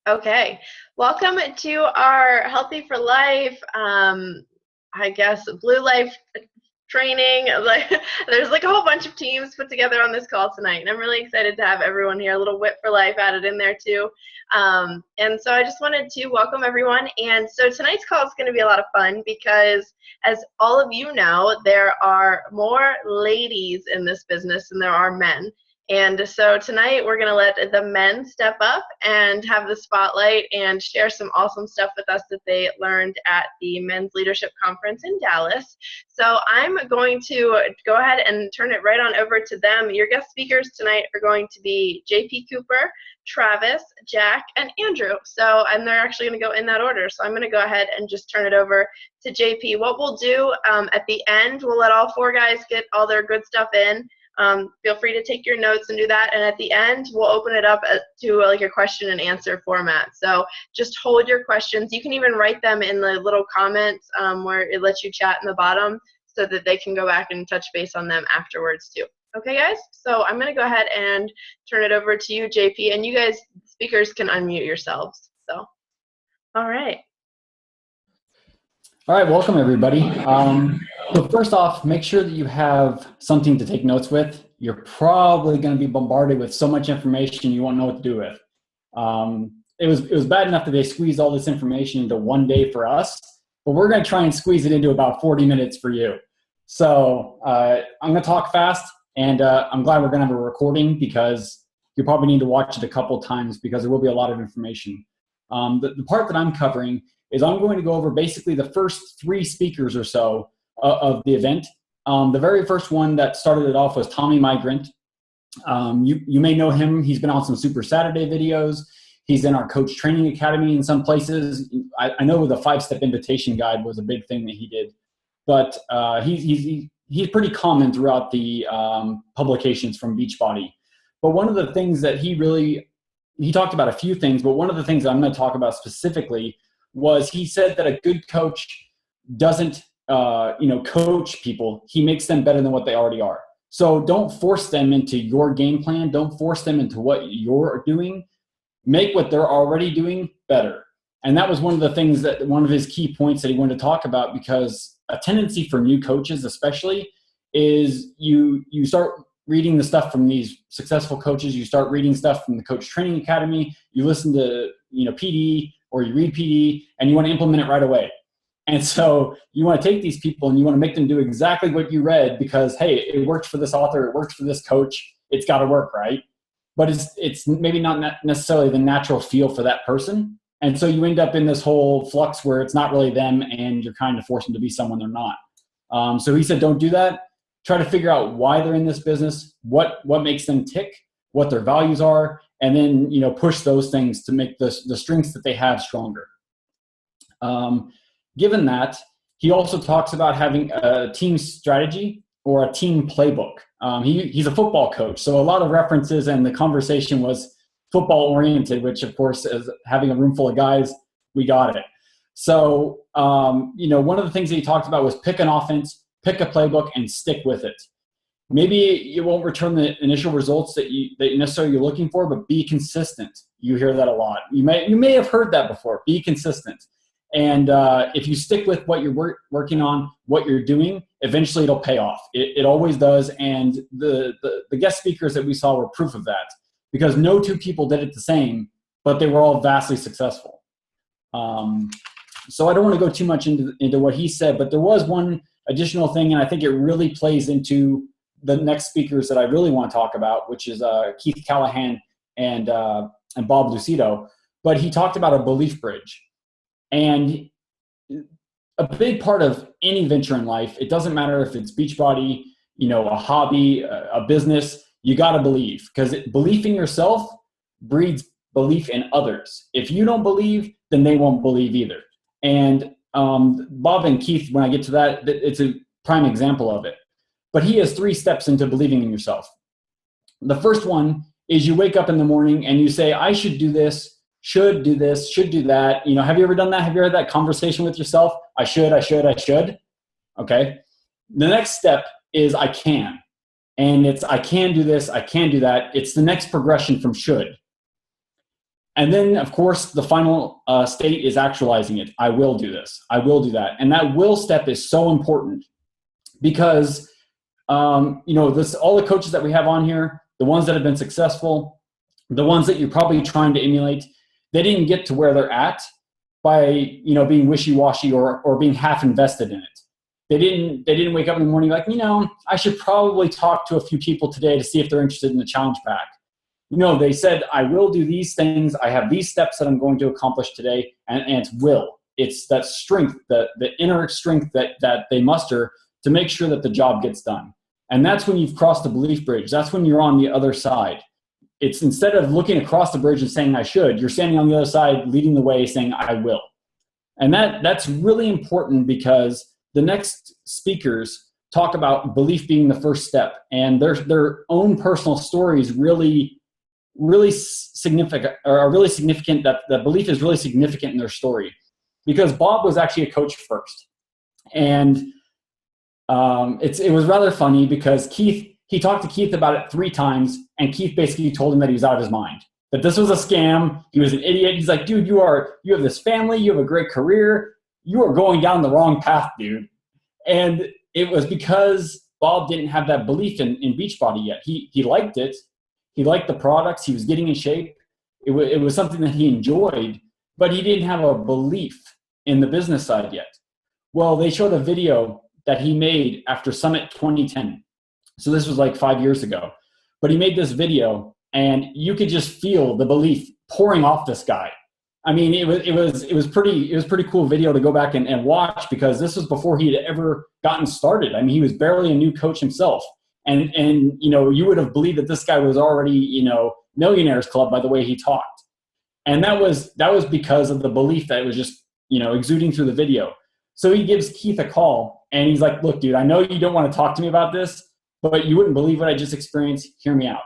Okay, welcome to our Healthy for Life, Blue Life training. There's like a whole bunch of teams put together on this call tonight, and I'm really excited to have everyone here. A little Whip for Life added in there too. And so I just wanted to welcome everyone. And so tonight's call is going to be a lot of fun because, as all of you know, there are more ladies in this business than there are men. And so tonight we're going to let the men step up and have the spotlight and share some awesome stuff with us that they learned at the Men's Leadership Conference in Dallas. So I'm going to go ahead and turn it right on over to them. Your guest speakers tonight are going to be JP Cooper, Travis, Jack, and Andrew. And they're actually going to go in that order. So I'm going to go ahead and just turn it over to JP. What we'll do at the end, we'll let all four guys get all their good stuff in. Feel free to take your notes and do that. And at the end, we'll open it up to like a question and answer format. So just hold your questions. You can even write them in the little comments where it lets you chat in the bottom so that they can go back and touch base on them afterwards too. Okay, guys? So I'm going to go ahead and turn it over to you, JP. And you guys, speakers, can unmute yourselves. So, all right. All right, welcome everybody. So first off, make sure that you have something to take notes with. You're probably going to be bombarded with so much information you won't know what to do with. It was bad enough that they squeezed all this information into one day for us, but we're going to try and squeeze it into about 40 minutes for you. So I'm going to talk fast, and I'm glad we're going to have a recording because you probably need to watch it a couple times because there will be a lot of information. The part that I'm covering is I'm going to go over basically the first three speakers or so of the event. The very first one that started it off was Tommy Migrant. You may know him. He's been on some Super Saturday videos. He's in our Coach Training Academy in some places. I know the 5-step invitation guide was a big thing that he did. But he's pretty common throughout the publications from Beachbody. But one of the things that he talked about a few things, but one of the things I'm going to talk about specifically was he said that a good coach doesn't coach people. He makes them better than what they already are. So don't force them into your game plan. Don't force them into what you're doing. Make what they're already doing better. And that was one of the things that one of his key points that he wanted to talk about, because a tendency for new coaches especially is you start reading the stuff from these successful coaches. You start reading stuff from the Coach Training Academy. You listen to PD, or you read PD, and you want to implement it right away. And so you want to take these people and you want to make them do exactly what you read because, hey, it worked for this author, it worked for this coach, it's got to work, right? But it's maybe not necessarily the natural feel for that person. And so you end up in this whole flux where it's not really them and you're trying to force them to be someone they're not. So he said, don't do that. Try to figure out why they're in this business, what makes them tick, what their values are, and then push those things to make the strengths that they have stronger. Given that, he also talks about having a team strategy or a team playbook. He's a football coach, so a lot of references and the conversation was football oriented, which of course, as having a room full of guys, we got it. So one of the things that he talked about was pick an offense, pick a playbook, and stick with it. Maybe you won't return the initial results that you necessarily you're looking for, but be consistent. You hear that a lot. You may have heard that before. Be consistent. And if you stick with what you're working on, what you're doing, eventually it'll pay off. It always does. And the guest speakers that we saw were proof of that, because no two people did it the same, but they were all vastly successful. So I don't want to go too much into what he said, but there was one additional thing, and I think it really plays into the next speakers that I really want to talk about, which is Keith Callahan and Bob Lucido. But he talked about a belief bridge. And a big part of any venture in life, it doesn't matter if it's Beachbody, a hobby, a business, you got to believe, because belief in yourself breeds belief in others. If you don't believe, then they won't believe either. And Bob and Keith, when I get to that, it's a prime example of it. But he has 3 steps into believing in yourself. The first one is you wake up in the morning and you say, I should do this, should do this, should do that. Have you ever done that? Have you had that conversation with yourself? I should. Okay. The next step is I can. And it's I can do this, I can do that. It's the next progression from should. And then, of course, the final state is actualizing it. I will do this. I will do that. And that will step is so important because, all the coaches that we have on here, the ones that have been successful, the ones that you're probably trying to emulate, they didn't get to where they're at by, being wishy-washy or being half invested in it. They didn't wake up in the morning like, I should probably talk to a few people today to see if they're interested in the challenge pack. They said, I will do these things. I have these steps that I'm going to accomplish today. And it's will. It's that strength, the inner strength that they muster to make sure that the job gets done. And that's when you've crossed the belief bridge. That's when you're on the other side. It's instead of looking across the bridge and saying, I should, you're standing on the other side, leading the way, saying, I will. And that's really important because the next speakers talk about belief being the first step. And their own personal stories really significant, or are really significant, that the belief is really significant in their story. Because Bob was actually a coach first. And it was rather funny because he talked to Keith about it 3 times, and Keith basically told him that he was out of his mind, that this was a scam. He was an idiot. He's like, dude, you have this family, you have a great career, you are going down the wrong path, dude. And it was because Bob didn't have that belief in Beachbody yet. He liked it. He liked the products. He was getting in shape. It was something that he enjoyed, but he didn't have a belief in the business side yet. Well, they showed a video that he made after Summit 2010. So this was like 5 years ago. But he made this video, and you could just feel the belief pouring off this guy. I mean, it was pretty cool video to go back and watch, because this was before he had ever gotten started. I mean, he was barely a new coach himself. And you would have believed that this guy was already, Millionaires Club by the way he talked. And that was because of the belief that it was just, exuding through the video. So he gives Keith a call, and he's like, look, dude, I know you don't want to talk to me about this, but you wouldn't believe what I just experienced. Hear me out.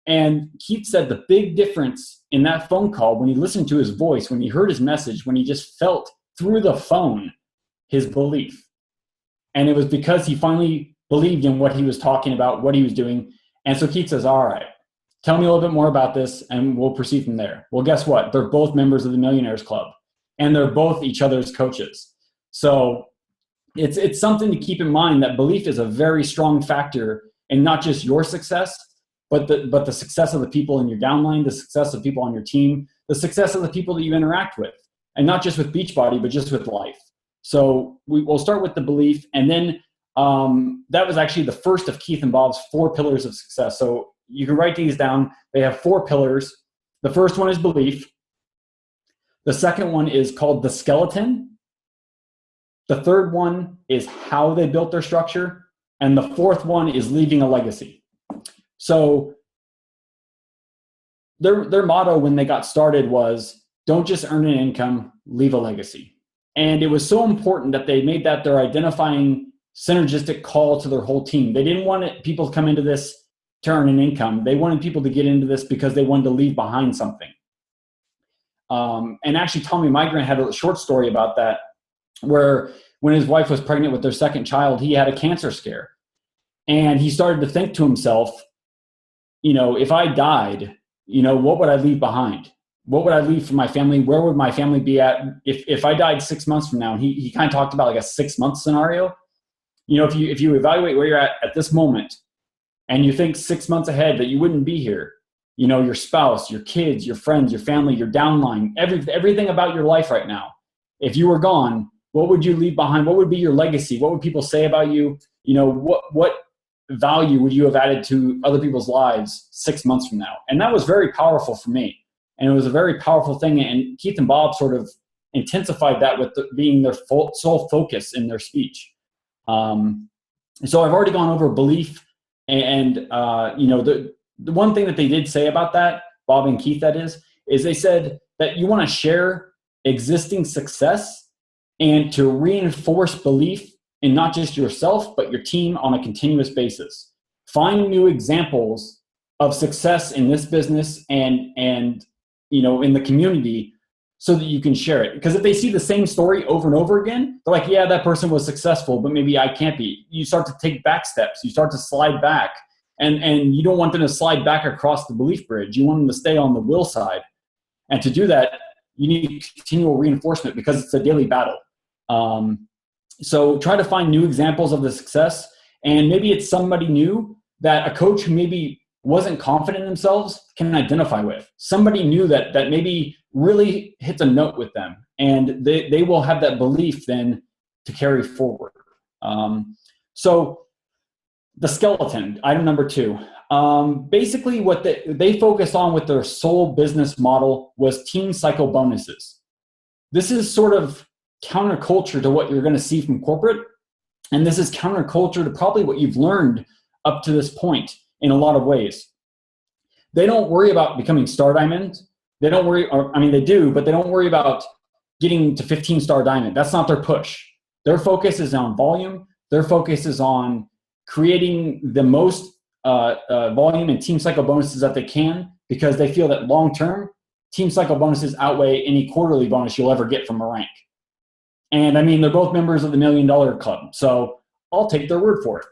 And Keith said the big difference in that phone call, when he listened to his voice, when he heard his message, when he just felt through the phone his belief. And it was because he finally believed in what he was talking about, what he was doing. And so Keith says, all right, tell me a little bit more about this, and we'll proceed from there. Well, guess what? They're both members of the Millionaires Club, and they're both each other's coaches. So it's something to keep in mind, that belief is a very strong factor in not just your success, but the success of the people in your downline, the success of people on your team, the success of the people that you interact with, and not just with Beachbody, but just with life. So we'll start with the belief, and then that was actually the first of Keith and Bob's 4 pillars of success. So you can write these down. They have 4 pillars. The first one is belief. The second one is called the skeleton. The third one is how they built their structure. And the fourth one is leaving a legacy. So their motto when they got started was, don't just earn an income, leave a legacy. And it was so important that they made that their identifying synergistic call to their whole team. They didn't want people to come into this to earn an income. They wanted people to get into this because they wanted to leave behind something. And actually, Tommy Migrant had a short story about that, where when his wife was pregnant with their second child, he had a cancer scare. And he started to think to himself, if I died, what would I leave behind? What would I leave for my family? Where would my family be at if I died 6 months from now? And he kind of talked about like a 6-month scenario. If you evaluate where you're at this moment, and you think 6 months ahead that you wouldn't be here, your spouse, your kids, your friends, your family, your downline, everything about your life right now, if you were gone, what would you leave behind? What would be your legacy? What would people say about you? What value would you have added to other people's lives 6 months from now? And that was very powerful for me. And it was a very powerful thing. And Keith and Bob sort of intensified that with being their sole focus in their speech. So I've already gone over belief. And the one thing that they did say about that, Bob and Keith, that is they said that you want to share existing success and to reinforce belief in not just yourself, but your team on a continuous basis. Find new examples of success in this business and in the community, so that you can share it. Because if they see the same story over and over again, they're like, yeah, that person was successful, but maybe I can't be. You start to take back steps. You start to slide back. And you don't want them to slide back across the belief bridge. You want them to stay on the will side. And to do that, you need continual reinforcement because it's a daily battle. So try to find new examples of the success. And maybe it's somebody new that a coach who maybe wasn't confident in themselves can identify with. Somebody new that maybe really hits a note with them. And they will have that belief then to carry forward. So the skeleton, item number 2. Basically what they focused on with their sole business model was team cycle bonuses. This is sort of counterculture to what you're going to see from corporate. And this is counterculture to probably what you've learned up to this point in a lot of ways. They don't worry about becoming star diamond. They don't worry, or I mean they do, but they don't worry about getting to 15-star diamond. That's not their push. Their focus is on volume. Their focus is on creating the most volume and team cycle bonuses that they can, because they feel that long-term, team cycle bonuses outweigh any quarterly bonus you'll ever get from a rank. And I mean, they're both members of the $1 Million Club, so I'll take their word for it.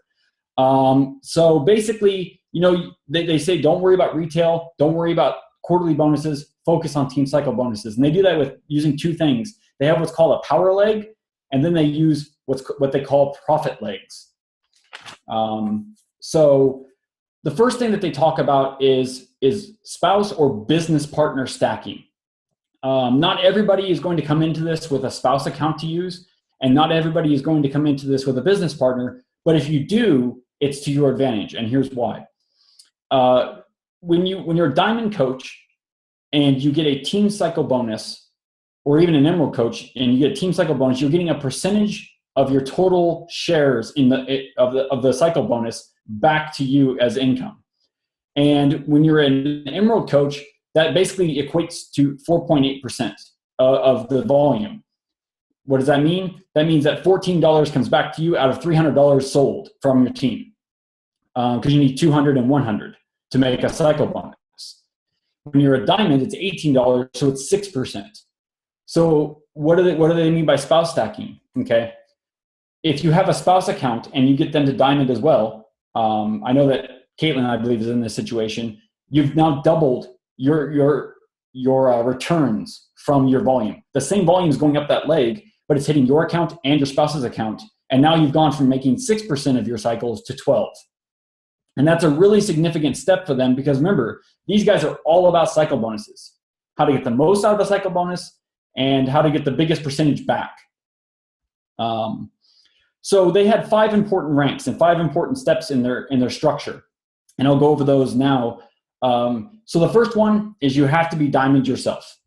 So basically, you know, they say don't worry about retail, don't worry about quarterly bonuses, focus on team cycle bonuses. And they do that with using 2 things. They have what's called a power leg, and then they use what they call profit legs. So the first thing that they talk about is spouse or business partner stacking. Not everybody is going to come into this with a spouse account to use, and not everybody is going to come into this with a business partner. But if you do, it's to your advantage, and here's why. When you're a diamond coach and you get a team cycle bonus, or even an emerald coach and you get a team cycle bonus, you're getting a percentage of your total shares of the cycle bonus back to you as income. And when you're an emerald coach, that basically equates to 4.8% of the volume. What does that mean? That means that $14 comes back to you out of $300 sold from your team, because you need 200 and 100 to make a cycle bonus. When you're a diamond, it's $18, so it's 6%. So what do they mean by spouse stacking? Okay, if you have a spouse account and you get them to diamond as well, I know that Caitlin, I believe, is in this situation. You've now doubled your returns from your volume. The same volume is going up that leg, but it's hitting your account and your spouse's account. And now you've gone from making 6% of your cycles to 12. And that's a really significant step for them, because remember, these guys are all about cycle bonuses, how to get the most out of a cycle bonus and how to get the biggest percentage back. So they had 5 important ranks and 5 important steps in their structure. And I'll go over those now. So the first one is you have to be diamond yourself.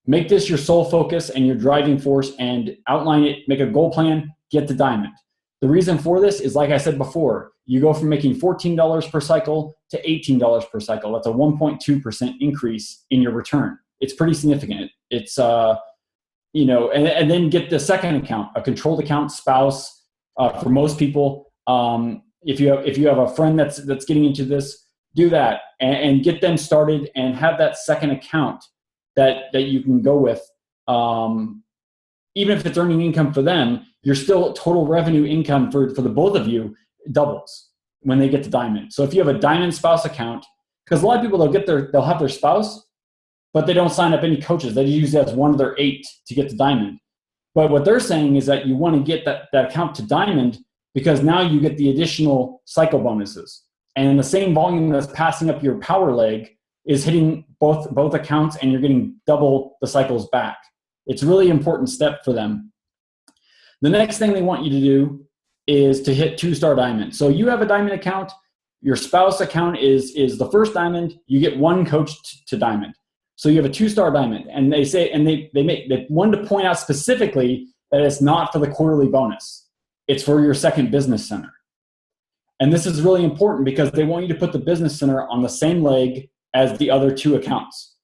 Make this your sole focus and your driving force, and outline it, make a goal plan, get to diamond. The reason for this is, like I said before, you go from making $14 per cycle to $18 per cycle. That's a 1.2% increase in your return. It's pretty significant. It's, and then get the second account, a controlled account, spouse. For most people, if you have a friend that's getting into this, do that and get them started and have that second account that you can go with. Even if it's earning income for them, you're still total revenue income for the both of you doubles when they get to diamond. So if you have a diamond spouse account, because a lot of people they'll have their spouse, but they don't sign up any coaches. They use it as one of their 8 to get to diamond. But what they're saying is that you want to get that account to diamond, because now you get the additional cycle bonuses. And the same volume that's passing up your power leg is hitting both accounts, and you're getting double the cycles back. It's a really important step for them. The next thing they want you to do is to hit 2-star diamond. So you have a diamond account, your spouse account is the first diamond, you get 1 coach to diamond. So you have a 2-star diamond, and they say, and they want to point out specifically that it's not for the quarterly bonus. It's for your second business center. And this is really important because they want you to put the business center on the same leg as the other 2 accounts.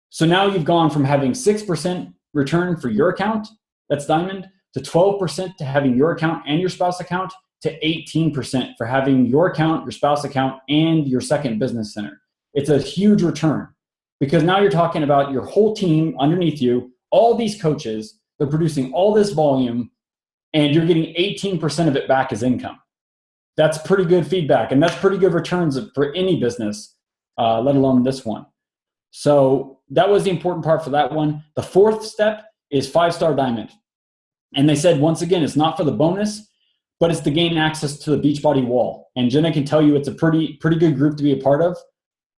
So now you've gone from having 6% return for your account, that's diamond, to 12% to having your account and your spouse account, to 18% for having your account, your spouse account, and your second business center. It's a huge return, because now you're talking about your whole team underneath you, all these coaches, they're producing all this volume, and you're getting 18% of it back as income. That's pretty good feedback, and that's pretty good returns for any business, let alone this one. So that was the important part for that one. The fourth step is 5-star diamond. And they said, once again, it's not for the bonus, but it's to gain access to the Beachbody wall. And Jenna can tell you it's a pretty good group to be a part of.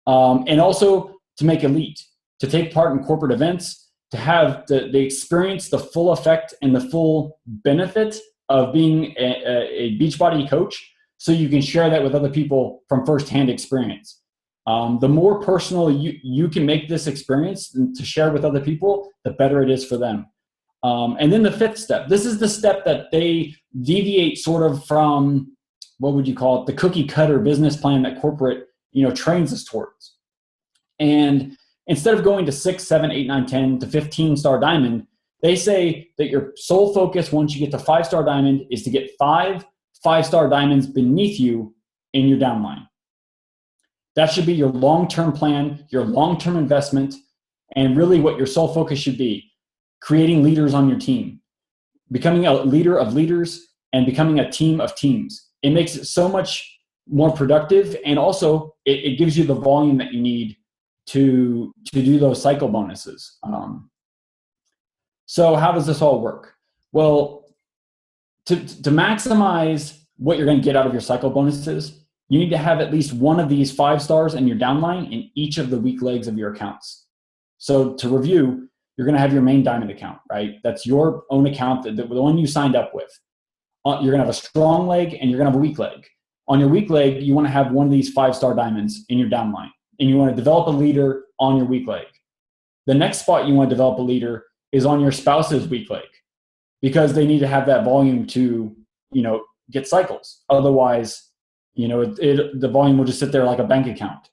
And also to make elite, to take part in corporate events, to have the experience, the full effect, and the full benefit of being a Beachbody coach, so you can share that with other people from firsthand experience. The more personal you can make this experience to share with other people, the better it is for them. And then the fifth step, this is the step that they deviate sort of from, what would you call it, the cookie cutter business plan that corporate, trains us towards. And instead of going to 6, 7, 8, 9, 10 to 15-star diamond, they say that your sole focus once you get to 5-star diamond is to get 5-star diamonds beneath you in your downline. That should be your long-term plan, your long-term investment, and really what your sole focus should be: creating leaders on your team, becoming a leader of leaders, and becoming a team of teams. It makes it so much more productive, and also it gives you the volume that you need to do those cycle bonuses. So how does this all work? Well, to maximize what you're going to get out of your cycle bonuses, you need to have at least one of these 5 stars in your downline in each of the weak legs of your accounts. So to review, you're going to have your main diamond account, right? That's your own account, the one you signed up with. You're going to have a strong leg and you're going to have a weak leg. On your weak leg, you want to have one of these 5-star diamonds in your downline, and you want to develop a leader on your weak leg. The next spot you want to develop a leader is on your spouse's weak leg, because they need to have that volume to, get cycles. Otherwise, the volume will just sit there like a bank account.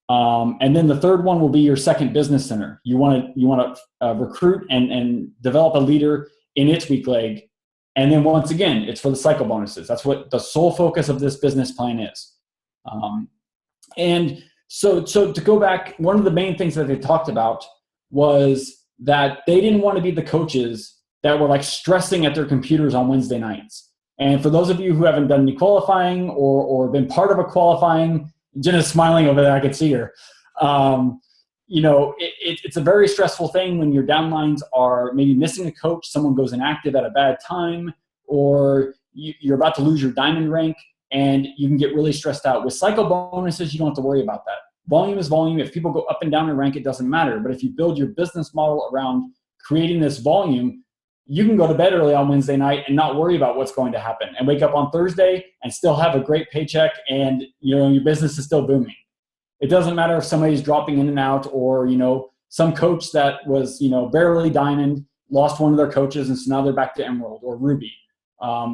And then the third one will be your second business center. You want to recruit and develop a leader in its weak leg. And then once again, it's for the cycle bonuses. That's what the sole focus of this business plan is. And so to go back, one of the main things that they talked about was that they didn't want to be the coaches that were like stressing at their computers on Wednesday nights. And for those of you who haven't done any qualifying or been part of a qualifying, Jenna's smiling over there, I could see her. It's a very stressful thing when your downlines are maybe missing a coach, someone goes inactive at a bad time, or you're about to lose your diamond rank, and you can get really stressed out. With cycle bonuses, you don't have to worry about that. Volume is volume. If people go up and down in rank, it doesn't matter. But if you build your business model around creating this volume, you can go to bed early on Wednesday night and not worry about what's going to happen, and wake up on Thursday and still have a great paycheck, and your business is still booming. It doesn't matter if somebody's dropping in and out, or some coach that was barely diamond lost one of their coaches, and so now they're back to emerald or ruby.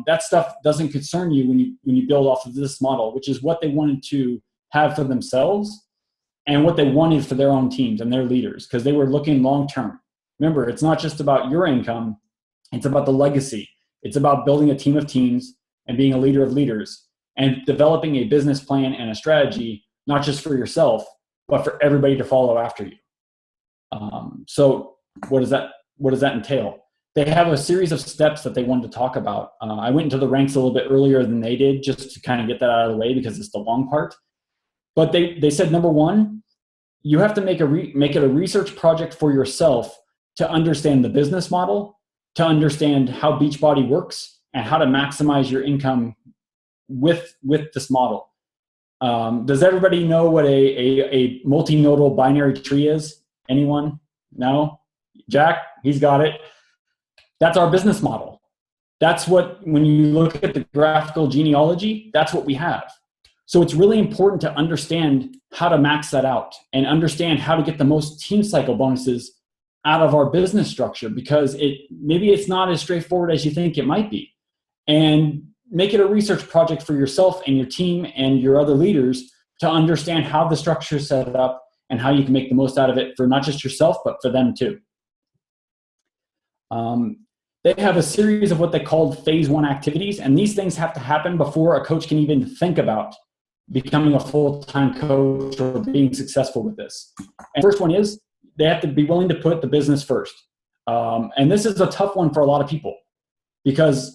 That stuff doesn't concern you when you build off of this model, which is what they wanted to have for themselves and what they wanted for their own teams and their leaders, because they were looking long term. Remember, it's not just about your income. It's about the legacy. It's about building a team of teams and being a leader of leaders and developing a business plan and a strategy, not just for yourself, but for everybody to follow after you. So what does that entail? They have a series of steps that they wanted to talk about. I went into the ranks a little bit earlier than they did, just to kind of get that out of the way, because it's the long part. But they said, number one, you have to make it a research project for yourself to understand the business model, to understand how Beachbody works, and how to maximize your income with this model. Does everybody know what a multinodal binary tree is? Anyone? No? Jack, he's got it. That's our business model. That's what, when you look at the graphical genealogy, that's what we have. So it's really important to understand how to max that out and understand how to get the most team cycle bonuses out of our business structure, because maybe it's not as straightforward as you think it might be. And make it a research project for yourself and your team and your other leaders to understand how the structure is set up and how you can make the most out of it for not just yourself, but for them too. They have a series of what they called phase 1 activities, and these things have to happen before a coach can even think about becoming a full-time coach or being successful with this. And first one is they have to be willing to put the business first. And this is a tough one for a lot of people, because,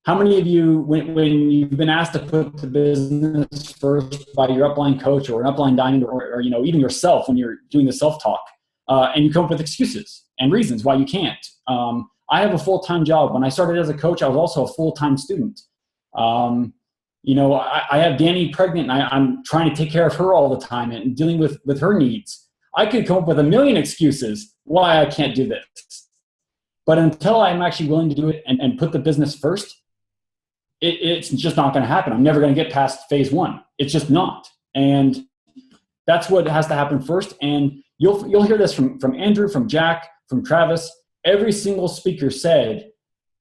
How many of you, when you've been asked to put the business first by your upline coach or an upline diamond or even yourself when you're doing the self-talk, and you come up with excuses and reasons why you can't? I have a full-time job. When I started as a coach, I was also a full-time student. I have Danny pregnant, and I'm trying to take care of her all the time and dealing with her needs. I could come up with a million excuses why I can't do this. But until I'm actually willing to do it and put the business first, it's just not going to happen. I'm never going to get past phase one. It's just not. And that's what has to happen first. And you'll hear this from Andrew, from Jack, from Travis. Every single speaker said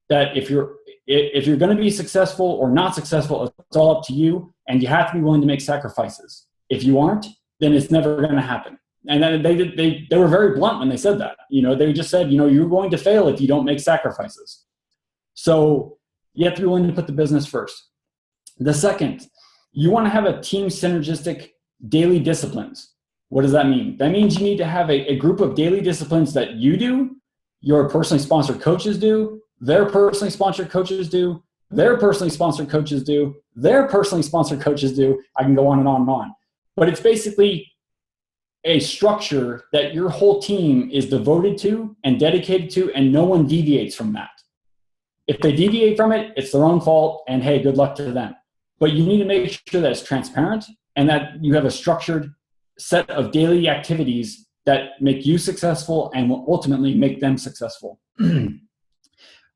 that if you're going to be successful or not successful, it's all up to you, and you have to be willing to make sacrifices. If you aren't, then it's never going to happen. And then they were very blunt when they said that. They just said, you're going to fail if you don't make sacrifices. So you have to be willing to put the business first. The second, you want to have a team synergistic daily disciplines. What does that mean? That means you need to have a group of daily disciplines that you do, your personally sponsored coaches do, their personally sponsored coaches do, their personally sponsored coaches do, their personally sponsored coaches do. I can go on and on and on. But it's basically a structure that your whole team is devoted to and dedicated to, and no one deviates from that. If they deviate from it, it's their own fault, and hey, good luck to them. But you need to make sure that it's transparent and that you have a structured set of daily activities that make you successful and will ultimately make them successful.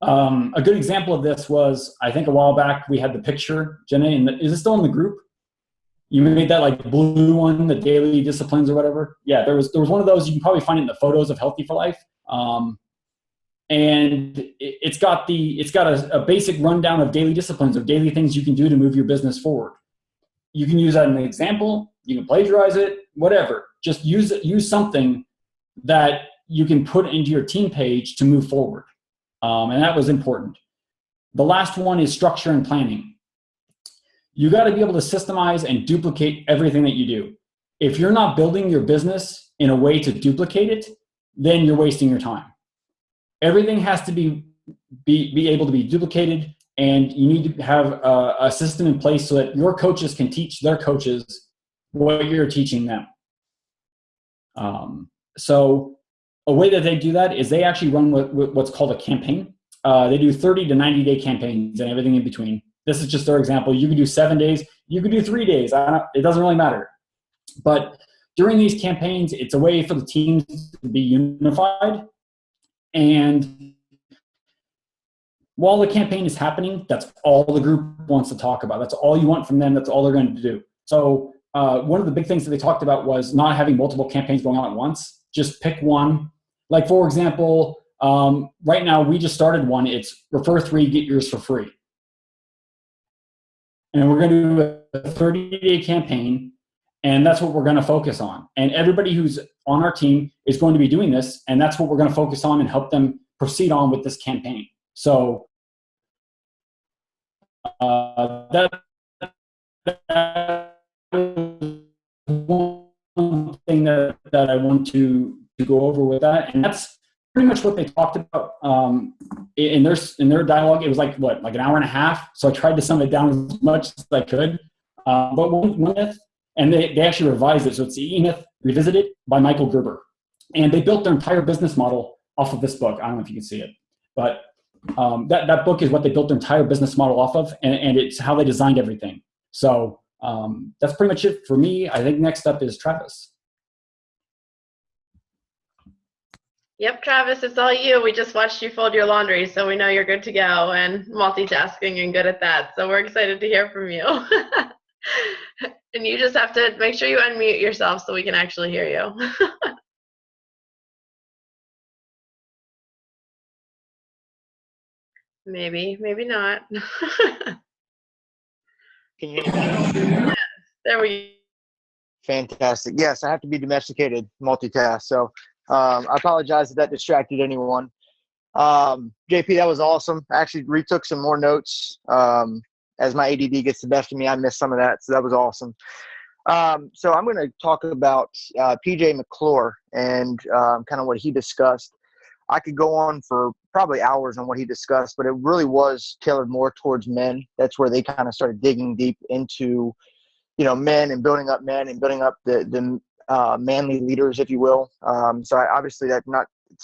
A good example of this was, I think a while back, we had the picture, Jenny, and is it still in the group? You made that like blue one, the daily disciplines or whatever. Yeah, there was one of those. You can probably find it in the photos of Healthy for Life. And it's got a basic rundown of daily disciplines, of daily things you can do to move your business forward. You can use that as an example. You can plagiarize it, whatever. Just use something that you can put into your team page to move forward. And that was important. The last one is structure and planning. You got to be able to systemize and duplicate everything that you do. If you're not building your business in a way to duplicate it, then you're wasting your time. Everything has to be able to be duplicated, and you need to have a system in place so that your coaches can teach their coaches what you're teaching them. So a way that they do that is they actually run what's called a campaign. They do 30 to 90-day campaigns and everything in between. This is just their example. You can do 7 days. You can do 3 days. It doesn't really matter. But during these campaigns, it's a way for the teams to be unified. And while the campaign is happening, that's all the group wants to talk about. That's all you want from them. That's all they're going to do. So one of the big things that they talked about was not having multiple campaigns going on at once. Just pick one. Like, for example, right now we just started one. It's refer 3, get yours for free. And we're going to do a 30-day campaign, and that's what we're going to focus on. And everybody who's on our team is going to be doing this, and that's what we're going to focus on and help them proceed on with this campaign. So that one thing that I want to go over with that, and that's pretty much what they talked about in their dialogue. It was like an hour and a half. So I tried to sum it down as much as I could. But one myth, and they actually revised it. So it's the E-Myth Revisited by Michael Gerber. And they built their entire business model off of this book. I don't know if you can see it, but that book is what they built their entire business model off of, and it's how they designed everything. So that's pretty much it for me. I think next up is Travis. Yep, Travis, it's all you. We just watched you fold your laundry, so we know you're good to go and multitasking and good at that. So we're excited to hear from you. And you just have to make sure you unmute yourself so we can actually hear you. Maybe not. Can you hear me? Yes, there we go. Fantastic. Yes, I have to be domesticated, multitask. So I apologize if that distracted anyone. JP, that was awesome. I actually retook some more notes. As my ADD gets the best of me, I missed some of that. So that was awesome. So I'm going to talk about PJ McClure and kind of what he discussed. I could go on for probably hours on what he discussed, but it really was tailored more towards men. That's where they kind of started digging deep into, men and building up the manly leaders, if you will. So obviously it's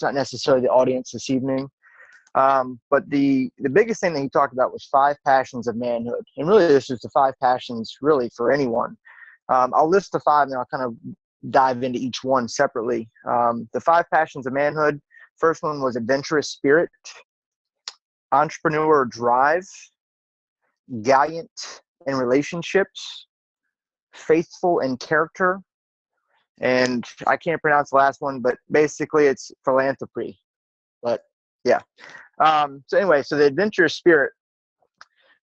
not necessarily the audience this evening. But the biggest thing that he talked about was 5 passions of manhood. And really, this is the 5 passions really for anyone. I'll list the 5 and then I'll kind of dive into each one separately. The 5 passions of manhood. First one was adventurous spirit, entrepreneur drive, gallant in relationships, faithful in character, and I can't pronounce the last one, but basically it's philanthropy. But yeah. So anyway, so the adventurous spirit,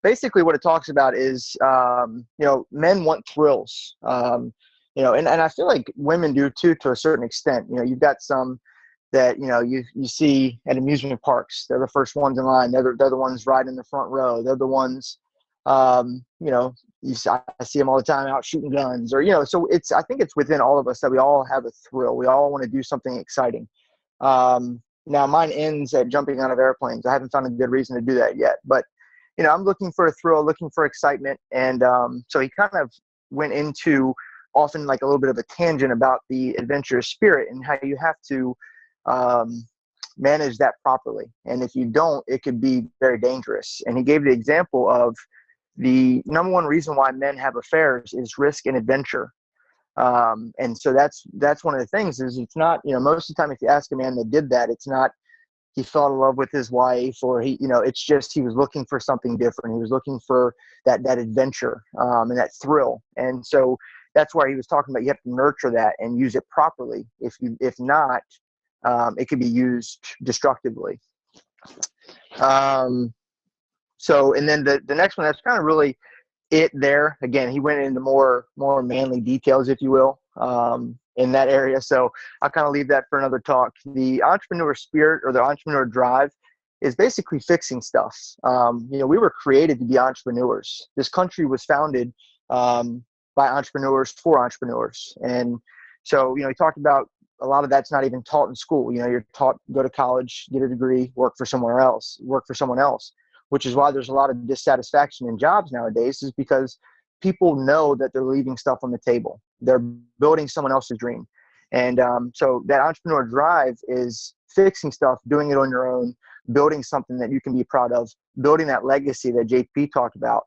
basically what it talks about is, men want thrills, and I feel like women do too, to a certain extent. You've got some that, you see at amusement parks. They're the first ones in line. They're the ones riding in the front row. They're the ones, I see them all the time out shooting guns, or, so I think it's within all of us that we all have a thrill. We all want to do something exciting. Now mine ends at jumping out of airplanes. I haven't found a good reason to do that yet, but, I'm looking for a thrill, looking for excitement. And so he kind of went into often like a little bit of a tangent about the adventurous spirit and how you have to manage that properly. And if you don't, it could be very dangerous. And he gave the example of the number one reason why men have affairs is risk and adventure. And so that's one of the things is it's not, most of the time if you ask a man that did that, it's not he fell in love with his wife, or it's just he was looking for something different. He was looking for that adventure and that thrill. And so that's why he was talking about you have to nurture that and use it properly. If not, it could be used destructively. So, and then the next one, that's kind of really it there. Again, he went into more manly details, if you will, in that area. So I'll kind of leave that for another talk. The entrepreneur spirit or the entrepreneur drive is basically fixing stuff. We were created to be entrepreneurs. This country was founded by entrepreneurs for entrepreneurs. And so, he talked about a lot of that's not even taught in school. You're taught, go to college, get a degree, work for someone else, which is why there's a lot of dissatisfaction in jobs nowadays, is because people know that they're leaving stuff on the table. They're building someone else's dream. And so that entrepreneur drive is fixing stuff, doing it on your own, building something that you can be proud of, building that legacy that JP talked about.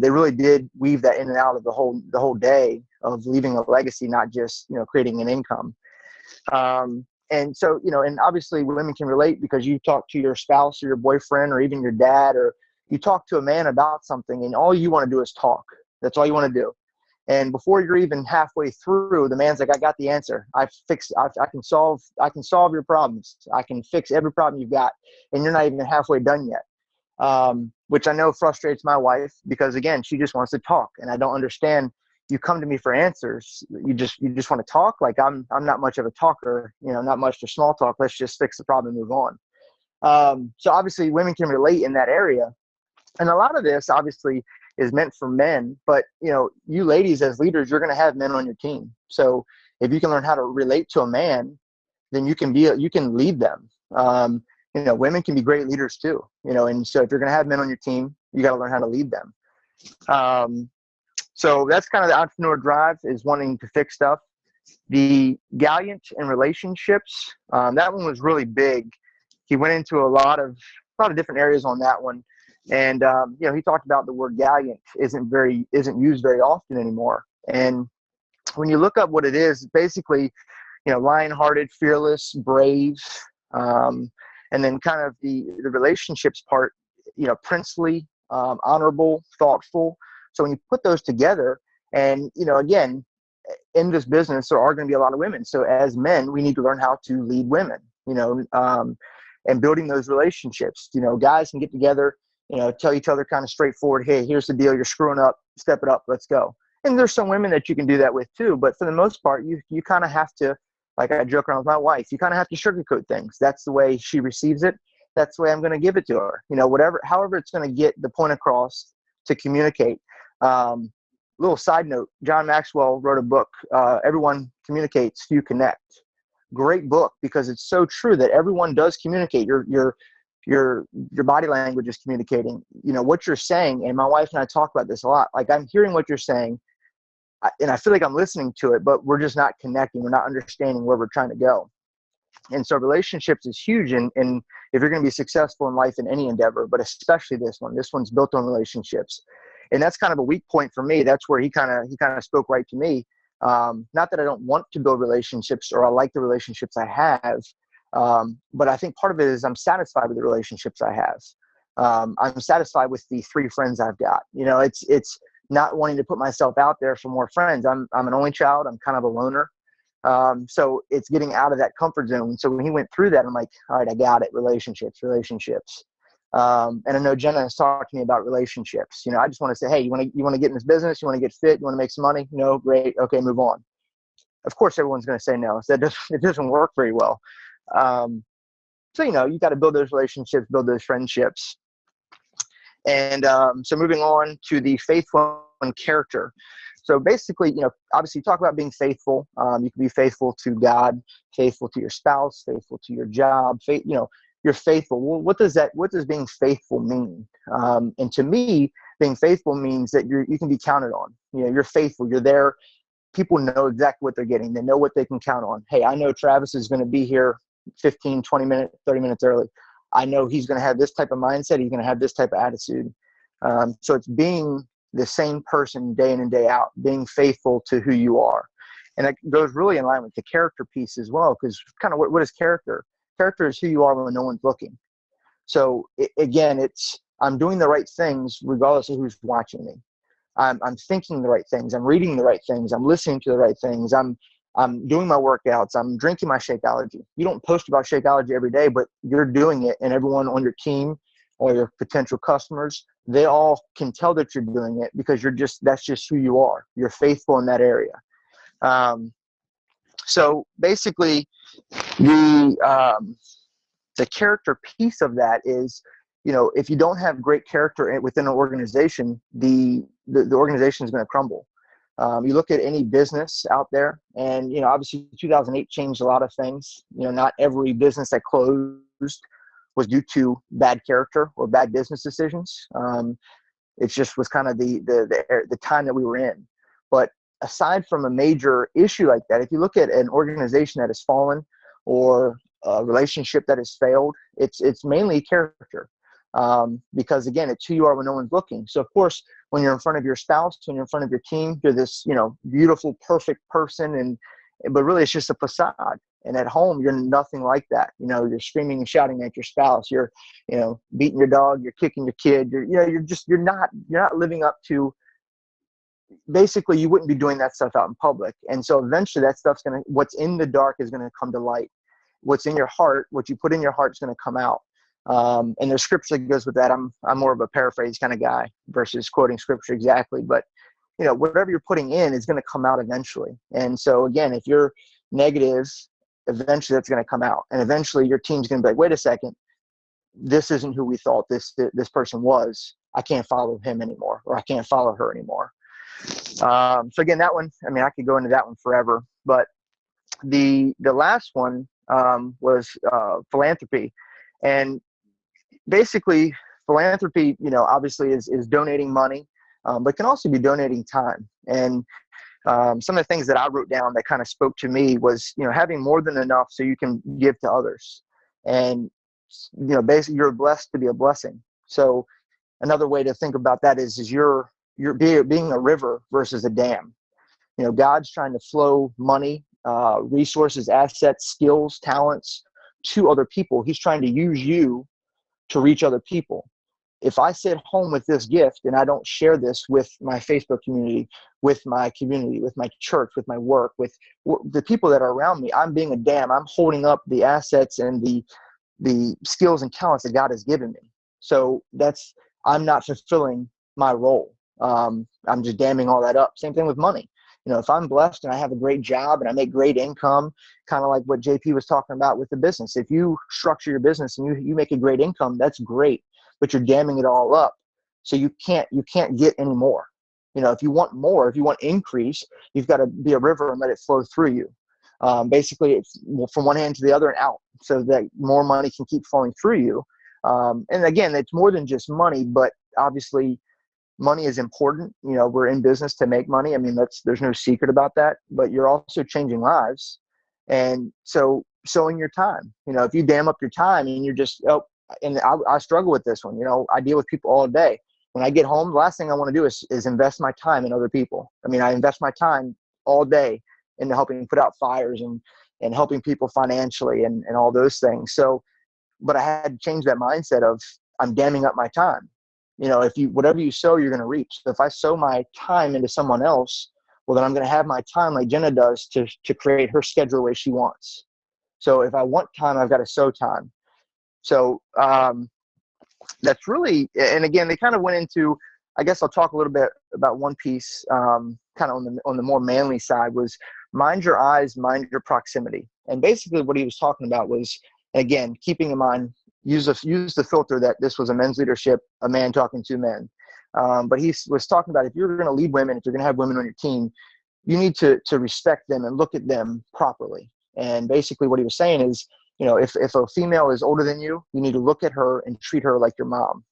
They really did weave that in and out of the whole day of leaving a legacy, not just, creating an income. And so, and obviously women can relate because you talk to your spouse or your boyfriend or even your dad, or you talk to a man about something and all you want to do is talk. That's all you want to do. And before you're even halfway through, the man's like, I got the answer. I can solve your problems. I can fix every problem you've got. And you're not even halfway done yet. Which I know frustrates my wife because again, she just wants to talk. And I don't understand. You come to me for answers. You just want to talk. Like I'm not much of a talker, not much to small talk. Let's just fix the problem and move on. So obviously women can relate in that area. And a lot of this obviously is meant for men, but you ladies as leaders, you're going to have men on your team. So if you can learn how to relate to a man, then you can lead them. Women can be great leaders too, and so if you're going to have men on your team, you got to learn how to lead them. So that's kind of the entrepreneur drive, is wanting to fix stuff. The gallant in relationships, that one was really big. He went into a lot of different areas on that one. And, he talked about the word gallant isn't used very often anymore. And when you look up what it is, basically, lion-hearted, fearless, brave, and then kind of the relationships part, princely, honorable, thoughtful. So when you put those together and, again, in this business, there are going to be a lot of women. So as men, we need to learn how to lead women, and building those relationships. Guys can get together, tell each other kind of straightforward, hey, here's the deal. You're screwing up. Step it up. Let's go. And there's some women that you can do that with too. But for the most part, you kind of have to, like I joke around with my wife, you kind of have to sugarcoat things. That's the way she receives it. That's the way I'm going to give it to her. However it's going to get the point across to communicate. Little side note, John Maxwell wrote a book, Everyone Communicates, Few Connect. great book, because it's so true that everyone does communicate. Your body language is communicating, what you're saying. And my wife and I talk about this a lot. Like, I'm hearing what you're saying, and I feel like I'm listening to it, but we're just not connecting. We're not understanding where we're trying to go. And so relationships is huge. And if you're going to be successful in life in any endeavor, but especially this one's built on relationships. And that's kind of a weak point for me. That's where he kind of spoke right to me. Not that I don't want to build relationships or I like the relationships I have. But I think part of it is I'm satisfied with the relationships I have. I'm satisfied with the 3 friends I've got. It's not wanting to put myself out there for more friends. I'm an only child. I'm kind of a loner. So it's getting out of that comfort zone. So when he went through that, I'm like, all right, I got it. Relationships. And I know Jenna has talked to me about relationships. I just want to say, hey, you want to get in this business? You want to get fit? You want to make some money? No, great. Okay, move on. Of course, everyone's going to say no. So it doesn't work very well. So, you got to build those relationships, build those friendships. And so moving on to the faithful and character. So basically, obviously you talk about being faithful. You can be faithful to God, faithful to your spouse, faithful to your job. You're faithful. Well, what does being faithful mean? And to me, being faithful means that you can be counted on. You're faithful. You're there. People know exactly what they're getting. They know what they can count on. Hey, I know Travis is going to be here 15, 20 minutes, 30 minutes early. I know he's going to have this type of mindset. He's going to have this type of attitude. So it's being the same person day in and day out, being faithful to who you are. And that goes really in line with the character piece as well, because kind of what is character? Character is who you are when no one's looking. So again, I'm doing the right things regardless of who's watching me. I'm thinking the right things. I'm reading the right things. I'm listening to the right things. I'm doing my workouts. I'm drinking my Shakeology. You don't post about Shakeology every day, but you're doing it, and everyone on your team or your potential customers, they all can tell that you're doing it because that's just who you are. You're faithful in that area. So basically, the character piece of that is, if you don't have great character within an organization, the organization is going to crumble. You look at any business out there, and obviously 2008 changed a lot of things. Not every business that closed was due to bad character or bad business decisions. It just was kind of the time that we were in. But aside from a major issue like that, if you look at an organization that has fallen or a relationship that has failed, it's mainly character. Because again, it's who you are when no one's looking. So of course, when you're in front of your spouse, when you're in front of your team, you're this, beautiful, perfect person. But really it's just a facade. And at home, you're nothing like that. You're screaming and shouting at your spouse. You're, beating your dog. You're kicking your kid. You're not living up to. Basically, you wouldn't be doing that stuff out in public. And so eventually, that stuff's what's in the dark is gonna come to light. What's in your heart, what you put in your heart, is gonna come out. And there's scripture that goes with that. I'm more of a paraphrase kind of guy versus quoting scripture exactly. But whatever you're putting in is going to come out eventually. And so again, if you're negative, eventually that's going to come out. And eventually your team's going to be like, wait a second, this isn't who we thought this person was. I can't follow him anymore, or I can't follow her anymore. So again, that one, I could go into that one forever. But the last one was philanthropy. And basically philanthropy, obviously is donating money, but can also be donating time. And some of the things that I wrote down that kind of spoke to me was, having more than enough so you can give to others. And, basically you're blessed to be a blessing. So another way to think about that is you're being a river versus a dam. God's trying to flow money, resources, assets, skills, talents to other people. He's trying to use you to reach other people. If I sit home with this gift and I don't share this with my Facebook community, with my community, with my church, with my work, with the people that are around me, I'm being a dam. I'm holding up the assets and the skills and talents that God has given me. So I'm not fulfilling my role. I'm just damming all that up. Same thing with money. If I'm blessed and I have a great job and I make great income, kind of like what JP was talking about with the business. If you structure your business and you make a great income, that's great, but you're damming it all up. So you can't get any more. If you want more, if you want increase, you've got to be a river and let it flow through you. Basically, it's from one hand to the other and out, so that more money can keep flowing through you. And again, it's more than just money, but obviously money is important. You know, we're in business to make money. I mean, there's no secret about that, but you're also changing lives. And so sowing your time, you know, if you dam up your time and you're just, and I struggle with this one, you know, I deal with people all day. When I get home, the last thing I want to do is invest my time in other people. I mean, I invest my time all day into helping put out fires and helping people financially and all those things. So, but I had to change that mindset of I'm damming up my time. You know, whatever you sow, you're going to reap. So if I sow my time into someone else, well, then I'm going to have my time like Jenna does to create her schedule the way she wants. So if I want time, I've got to sow time. So that's really, and again, they kind of went into, I guess I'll talk a little bit about one piece, kind of on the more manly side, was mind your eyes, mind your proximity. And basically what he was talking about was, again, keeping in mind, use the filter that this was a men's leadership, a man talking to men. But he was talking about, if you're going to lead women, if you're going to have women on your team, you need to respect them and look at them properly. And basically what he was saying is, you know, if a female is older than you, you need to look at her and treat her like your mom.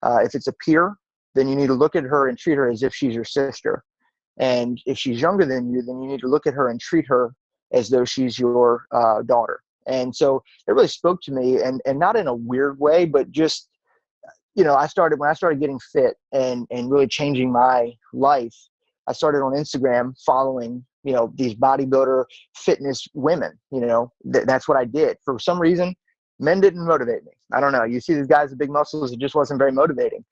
If it's a peer, then you need to look at her and treat her as if she's your sister. And if she's younger than you, then you need to look at her and treat her as though she's your daughter. And so it really spoke to me, and not in a weird way, but just, you know, when I started getting fit and really changing my life, I started on Instagram following, you know, these bodybuilder fitness women. You know, that's what I did. For some reason, men didn't motivate me. I don't know. You see these guys with big muscles, it just wasn't very motivating.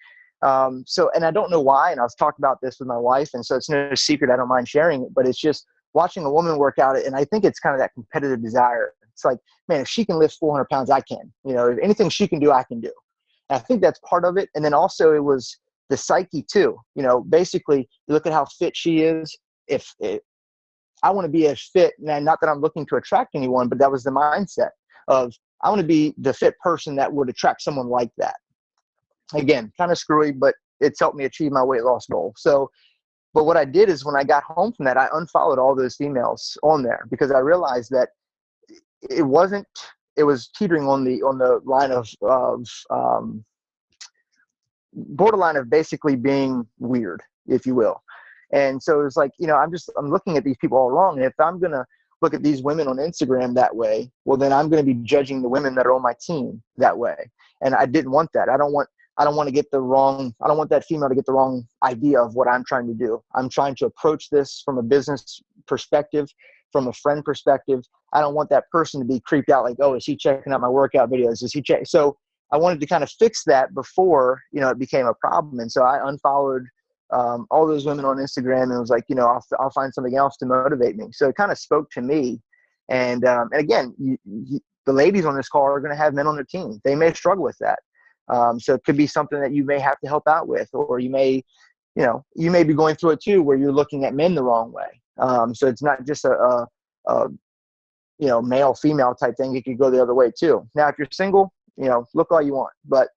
So, and I don't know why, and I've talked about this with my wife, and so it's no secret, I don't mind sharing it, but it's just watching a woman work out, and I think it's kind of that competitive desire. It's like, man, if she can lift 400 pounds, I can. You know, if anything she can do, I can do. And I think that's part of it. And then also it was the psyche too. You know, basically, you look at how fit she is. If I want to be as fit, and not that I'm looking to attract anyone, but that was the mindset of, I want to be the fit person that would attract someone like that. Again, kind of screwy, but it's helped me achieve my weight loss goal. So, but what I did is when I got home from that, I unfollowed all those females on there, because I realized that it was teetering on the line of borderline of basically being weird, if you will. And so it's like, you know, I'm looking at these people all wrong. And if I'm going to look at these women on Instagram that way, well, then I'm going to be judging the women that are on my team that way. And I didn't want that. I don't want that female to get the wrong idea of what I'm trying to do. I'm trying to approach this from a business perspective, from a friend perspective. I don't want that person to be creeped out like, oh, is he checking out my workout videos? Is he check? So I wanted to kind of fix that before, you know, it became a problem. And so I unfollowed all those women on Instagram, and was like, you know, I'll find something else to motivate me. So it kind of spoke to me. And again, the ladies on this call are going to have men on their team. They may struggle with that. So it could be something that you may have to help out with, or you may be going through it too, where you're looking at men the wrong way. So it's not just a you know, male female type thing. It could go the other way too. Now, if you're single, you know, look all you want, but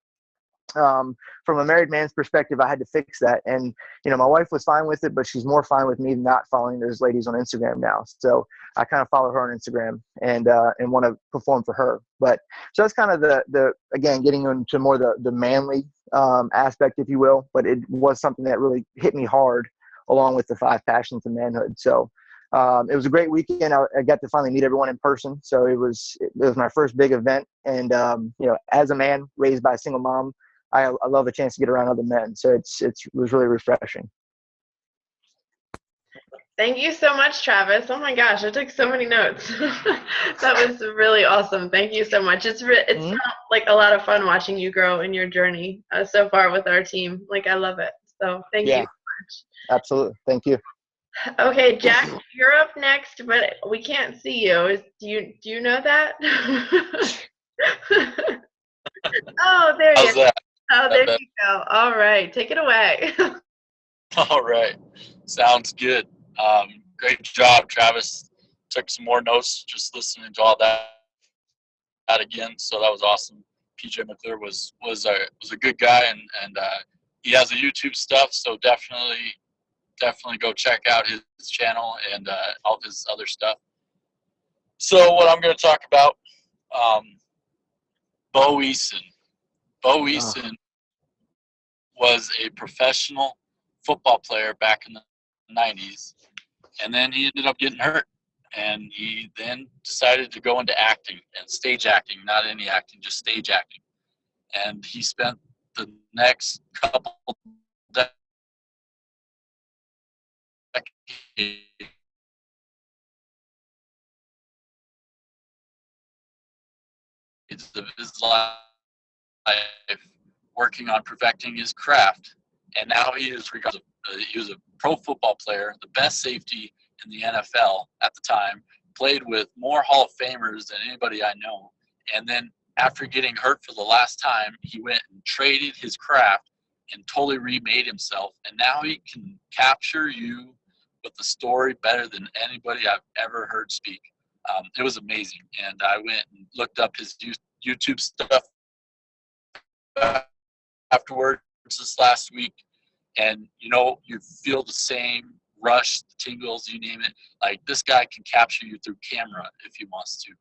from a married man's perspective, I had to fix that. And, you know, my wife was fine with it, but she's more fine with me not following those ladies on Instagram now. So I kind of follow her on Instagram and want to perform for her. But so that's kind of the again, getting into more the manly aspect, if you will, but it was something that really hit me hard, along with the 5 passions of manhood. So it was a great weekend. I got to finally meet everyone in person. So it was my first big event. And, you know, as a man raised by a single mom, I love a chance to get around other men. So it was really refreshing. Thank you so much, Travis. Oh my gosh, I took so many notes. That was really awesome. Thank you so much. It's like a lot of fun watching you grow in your journey so far with our team. Like, I love it. So thank you so much. Absolutely. Thank you. Okay, Jack, you're up next, but we can't see you. Do you know that? Oh, there you go. Oh, there you go. All right, take it away. All right, sounds good. Great job, Travis. Took some more notes just listening to all that again. So that was awesome. PJ McClure was a good guy, and he has a YouTube stuff. So definitely go check out his channel and all of his other stuff. So what I'm going to talk about, Bo Eason. Bo Eason was a professional football player back in the 90s, and then he ended up getting hurt. And he then decided to go into acting, and stage acting, not any acting, just stage acting. And he spent the next couple decades of his life working on perfecting his craft. And now he is regarded, he was a pro football player, the best safety in the NFL at the time, played with more Hall of Famers than anybody I know. And then after getting hurt for the last time, he went and traded his craft and totally remade himself. And now he can capture you with the story better than anybody I've ever heard speak. It was amazing. And I went and looked up his YouTube stuff afterwards this last week, and you feel the same rush, the tingles, you name it. Like, this guy can capture you through camera if he wants to,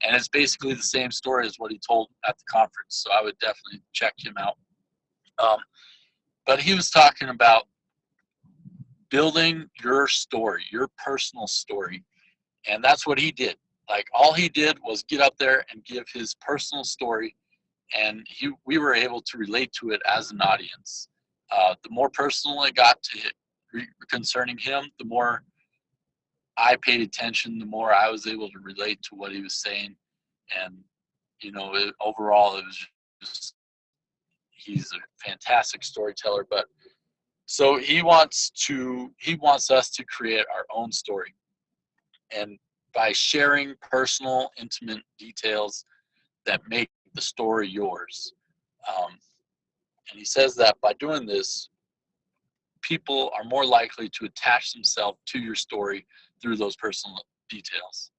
and it's basically the same story as what he told at the conference. So I would definitely check him out. But he was talking about building your story, your personal story, and that's what he did. Like, all he did was get up there and give his personal story, and we were able to relate to it as an audience. The more personal it got to concerning him, the more I paid attention, the more I was able to relate to what he was saying. And, overall, it was just, he's a fantastic storyteller. But so he wants us to create our own story. And by sharing personal, intimate details that make the story yours. And he says that by doing this, people are more likely to attach themselves to your story through those personal details.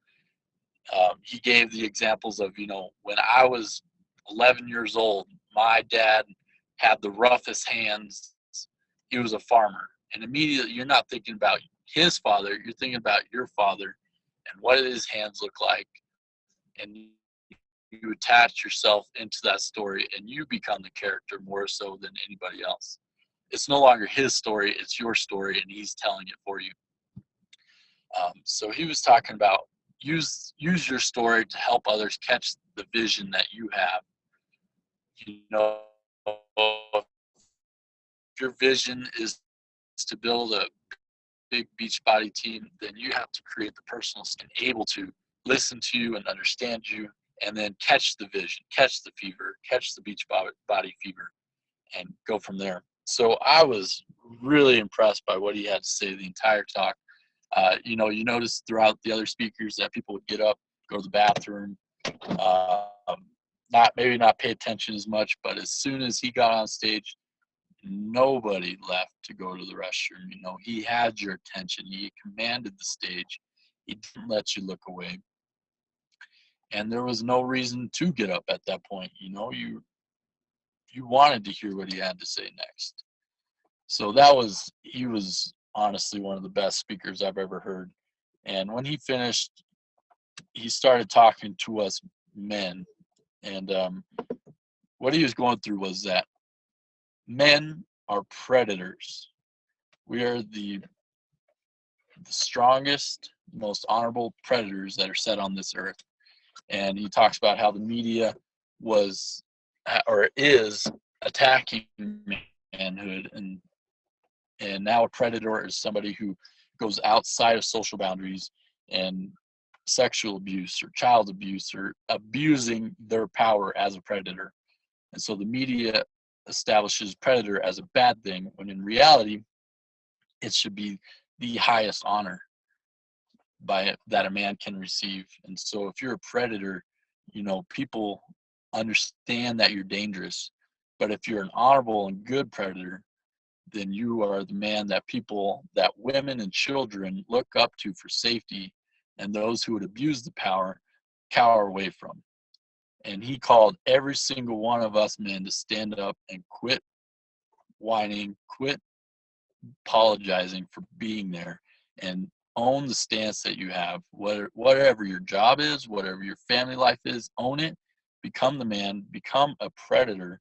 He gave the examples of, when I was 11 years old, my dad had the roughest hands. He was a farmer. And immediately you're not thinking about his father, you're thinking about your father and what did his hands look like. And you attach yourself into that story and you become the character more so than anybody else. It's no longer his story, it's your story, and he's telling it for you. So he was talking about use your story to help others catch the vision that you have. If your vision is to build a big Beachbody team, then you have to create the personal skill, able to listen to you and understand you, and then catch the vision, catch the fever, catch the Beachbody fever, and go from there. So I was really impressed by what he had to say the entire talk. You notice throughout the other speakers that people would get up, go to the bathroom, not pay attention as much, but as soon as he got on stage, nobody left to go to the restroom. He had your attention. He commanded the stage. He didn't let you look away. And there was no reason to get up at that point. You wanted to hear what he had to say next. So he was honestly one of the best speakers I've ever heard. And when he finished, he started talking to us men. And what he was going through was that men are predators. We are the strongest, most honorable predators that are set on this earth. And he talks about how the media is attacking manhood, and now a predator is somebody who goes outside of social boundaries and sexual abuse or child abuse or abusing their power as a predator. And so the media establishes predator as a bad thing, when in reality it should be the highest honor that a man can receive. And so if you're a predator, people understand that you're dangerous. But if you're an honorable and good predator, then you are the man that women and children look up to for safety, and those who would abuse the power cower away from. And he called every single one of us men to stand up and quit whining, quit apologizing for being there, and own the stance that you have, whatever your job is, whatever your family life is, own it, become the man, become a predator,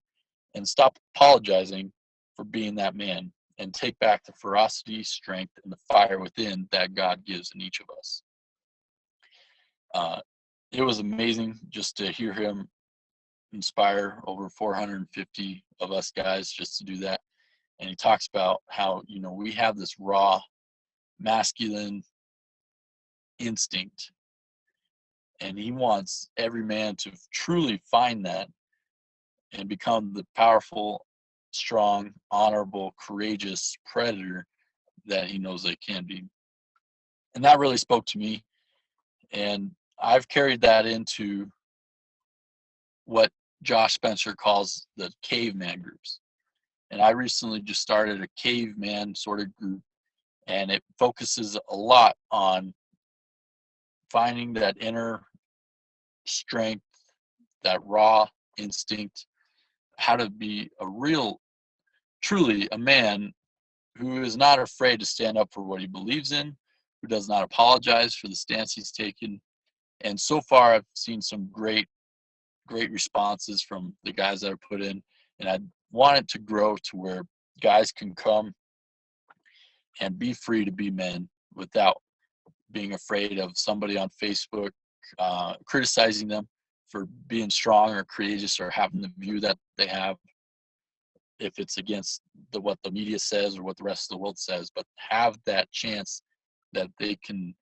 and stop apologizing for being that man, and take back the ferocity, strength, and the fire within that God gives in each of us. It was amazing just to hear him inspire over 450 of us guys just to do that. And he talks about how, we have this raw masculine instinct, and he wants every man to truly find that and become the powerful, strong, honorable, courageous predator that he knows they can be. And that really spoke to me, and I've carried that into what Josh Spencer calls the caveman groups. And I recently just started a caveman sort of group, and it focuses a lot on finding that inner strength, that raw instinct, how to be truly a man who is not afraid to stand up for what he believes in, who does not apologize for the stance he's taken. And so far, I've seen some great responses from the guys that are put in, and I want it to grow to where guys can come and be free to be men without being afraid of somebody on Facebook criticizing them for being strong or courageous or having the view that they have, if it's against what the media says or what the rest of the world says, but have that chance that they can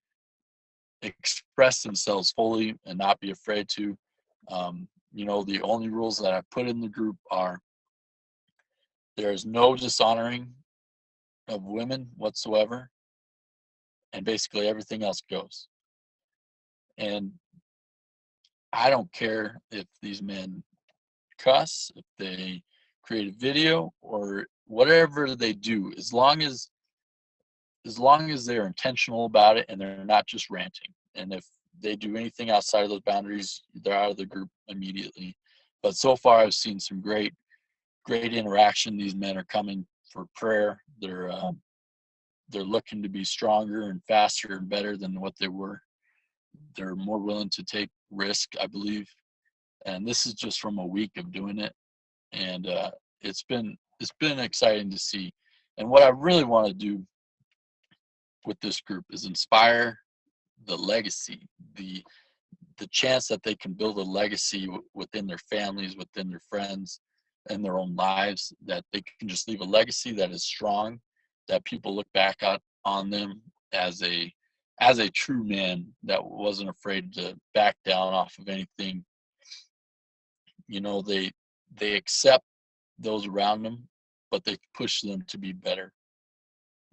express themselves fully and not be afraid to. The only rules that I put in the group are there is no dishonoring of women whatsoever, and basically everything else goes. And I don't care if these men cuss, if they create a video, or whatever they do, as long as they're intentional about it and they're not just ranting. And if they do anything outside of those boundaries, they're out of the group immediately. But so far, I've seen some great interaction. These men are coming for prayer. They're looking to be stronger and faster and better than what they were. They're more willing to take risk, I believe. And this is just from a week of doing it, and it's been exciting to see. And what I really want to do with this group is inspire the legacy, the chance that they can build a legacy within their families, within their friends, and their own lives, that they can just leave a legacy that is strong, that people look back on them as a true man that wasn't afraid to back down off of anything. They accept those around them, but they push them to be better.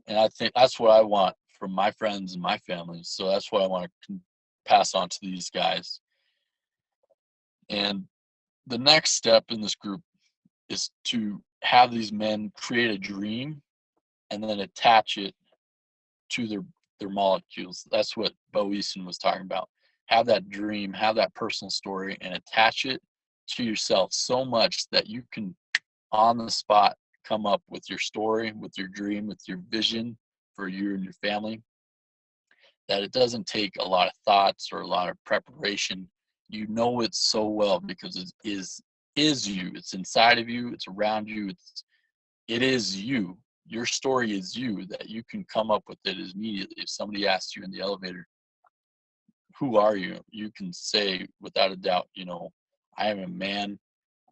And I think that's what I want from my friends and my family. So that's what I want to pass on to these guys. And the next step in this group is to have these men create a dream and then attach it to their molecules. That's what Bo Easton was talking about. Have that dream, have that personal story, and attach it to yourself so much that you can, on the spot, come up with your story, with your dream, with your vision for you and your family, that it doesn't take a lot of thoughts or a lot of preparation. You know it so well because it is you. It's inside of you. It's around you. It is you. Your story is you, that you can come up with it immediately. If somebody asks you in the elevator, who are you? You can say without a doubt, I am a man.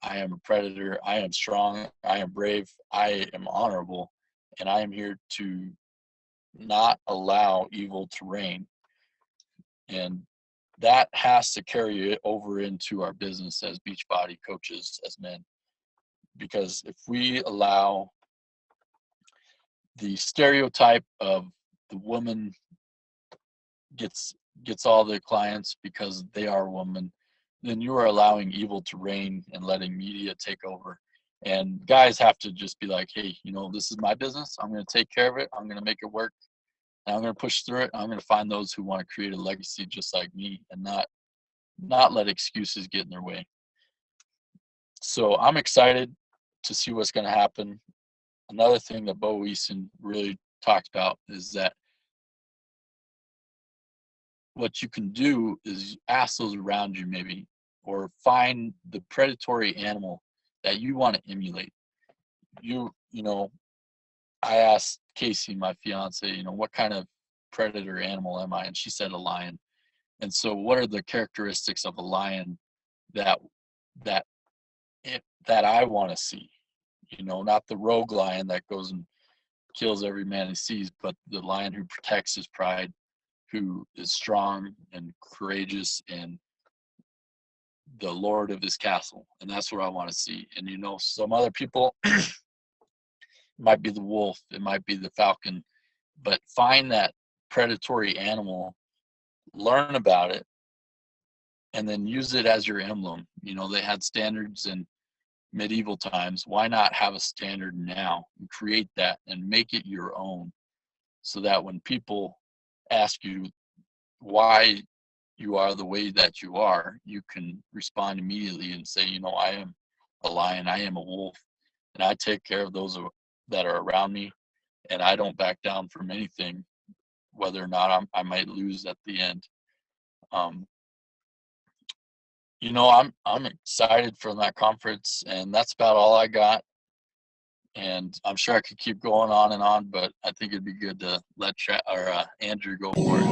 I am a predator. I am strong. I am brave. I am honorable. And I am here to not allow evil to reign. And that has to carry it over into our business as Beachbody coaches, as men. Because if we allow the stereotype of the woman gets all the clients because they are a woman, then you are allowing evil to reign and letting media take over. And guys have to just be like, hey, this is my business. I'm going to take care of it. I'm going to make it work. And I'm going to push through it. I'm going to find those who want to create a legacy just like me, and not let excuses get in their way. So I'm excited to see what's going to happen. Another thing that Bo Easton really talked about is that what you can do is ask those around you maybe, or find the predatory animal that you want to emulate. You know, I asked Casey, my fiance, you know, what kind of predator animal am I? And she said a lion. And so what are the characteristics of a lion that that that I want to see? You know, not the rogue lion that goes and kills every man he sees, but the lion who protects his pride, who is strong and courageous and the lord of his castle. And that's what I want to see. And you know, some other people, it might be the wolf, it might be the falcon, but find that predatory animal, learn about it, and then use it as your emblem. You know, they had standards in medieval times. Why not have a standard now and create that and make it your own, so that when people ask you why you are the way that you are, you can respond immediately and say, you know, I am a lion, I am a wolf, and I take care of those that are around me, and I don't back down from anything, whether or not I might lose at the end. You know, I'm excited for that conference, and that's about all I got. And I'm sure I could keep going on and on, but I think it'd be good to let Andrew go for it.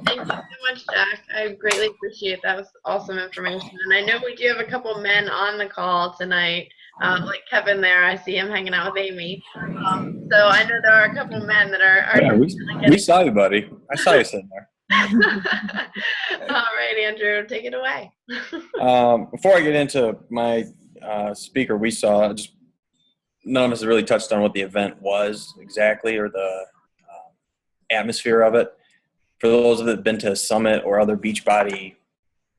Thank you so much, Jack. I greatly appreciate that. Was awesome information. And I know we do have a couple men on the call tonight, like Kevin there. I see him hanging out with Amy. So I know there are a couple men that are Yeah, we saw you, buddy. I saw you sitting there. All right, Andrew, take it away. Before I get into my speaker, we saw, just none of us have really touched on what the event was exactly, or the atmosphere of it. For those that have been to Summit or other Beachbody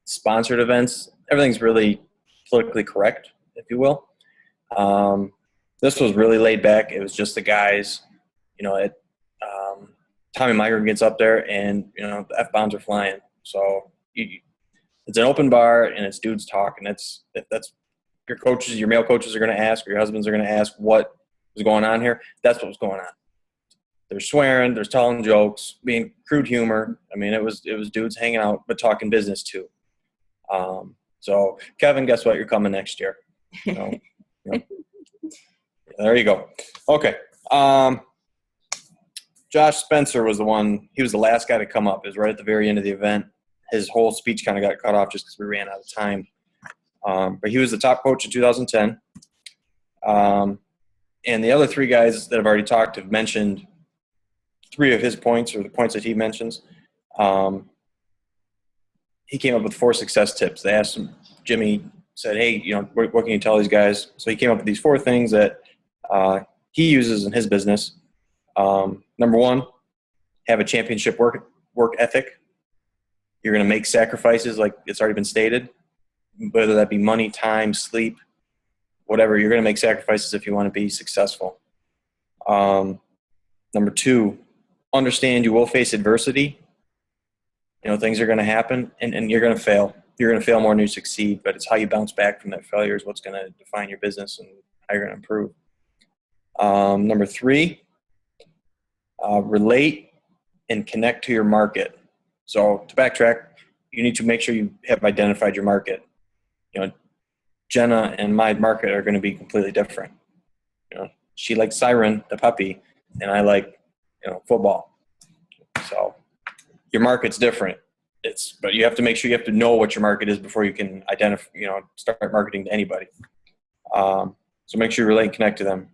sponsored events, everything's really politically correct, if you will. This was really laid back. It was just the guys. You know, Tommy Miger gets up there, and you know the F-bombs are flying. So it's an open bar, and it's dudes talking. That's your coaches, your male coaches are going to ask, or your husbands are going to ask what was going on here. That's what was going on. There's swearing, there's telling jokes, being crude humor. I mean, it was dudes hanging out, but talking business too. So Kevin, guess what? You're coming next year. So, you know, there you go. Okay. Josh Spencer was the one. He was the last guy to come up. It was right at the very end of the event. His whole speech kind of got cut off just because we ran out of time. But he was the top coach in 2010. And the other three guys that have already talked have mentioned three of his points, or the points that he mentions. He came up with 4 success tips. They asked him, Jimmy said, hey, you know, what can you tell these guys? So he came up with these 4 things that he uses in his business. Number 1, have a championship work ethic. You're going to make sacrifices, like it's already been stated, whether that be money, time, sleep, whatever. You're going to make sacrifices if you want to be successful. Number 2, understand you will face adversity. You know, things are going to happen, and you're going to fail. You're going to fail more than you succeed, but it's how you bounce back from that failure is what's going to define your business and how you're going to improve. Number 3, relate and connect to your market. So to backtrack, you need to make sure you have identified your market. You know, Jenna and my market are going to be completely different. You know, she likes Siren, the puppy, and I like, you know, football. So your market's different. But you have to make sure you have to know what your market is before you can identify, you know, start marketing to anybody. So make sure you relate and connect to them.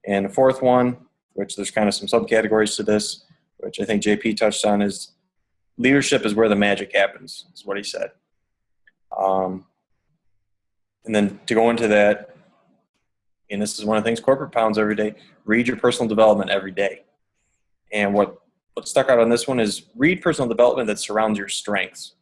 And the 4th one, which there's kind of some subcategories to this, which I think JP touched on, is leadership is where the magic happens, is what he said. And then to go into that, and this is one of the things corporate pounds every day, read your personal development every day. And what stuck out on this one is read personal development that surrounds your strengths.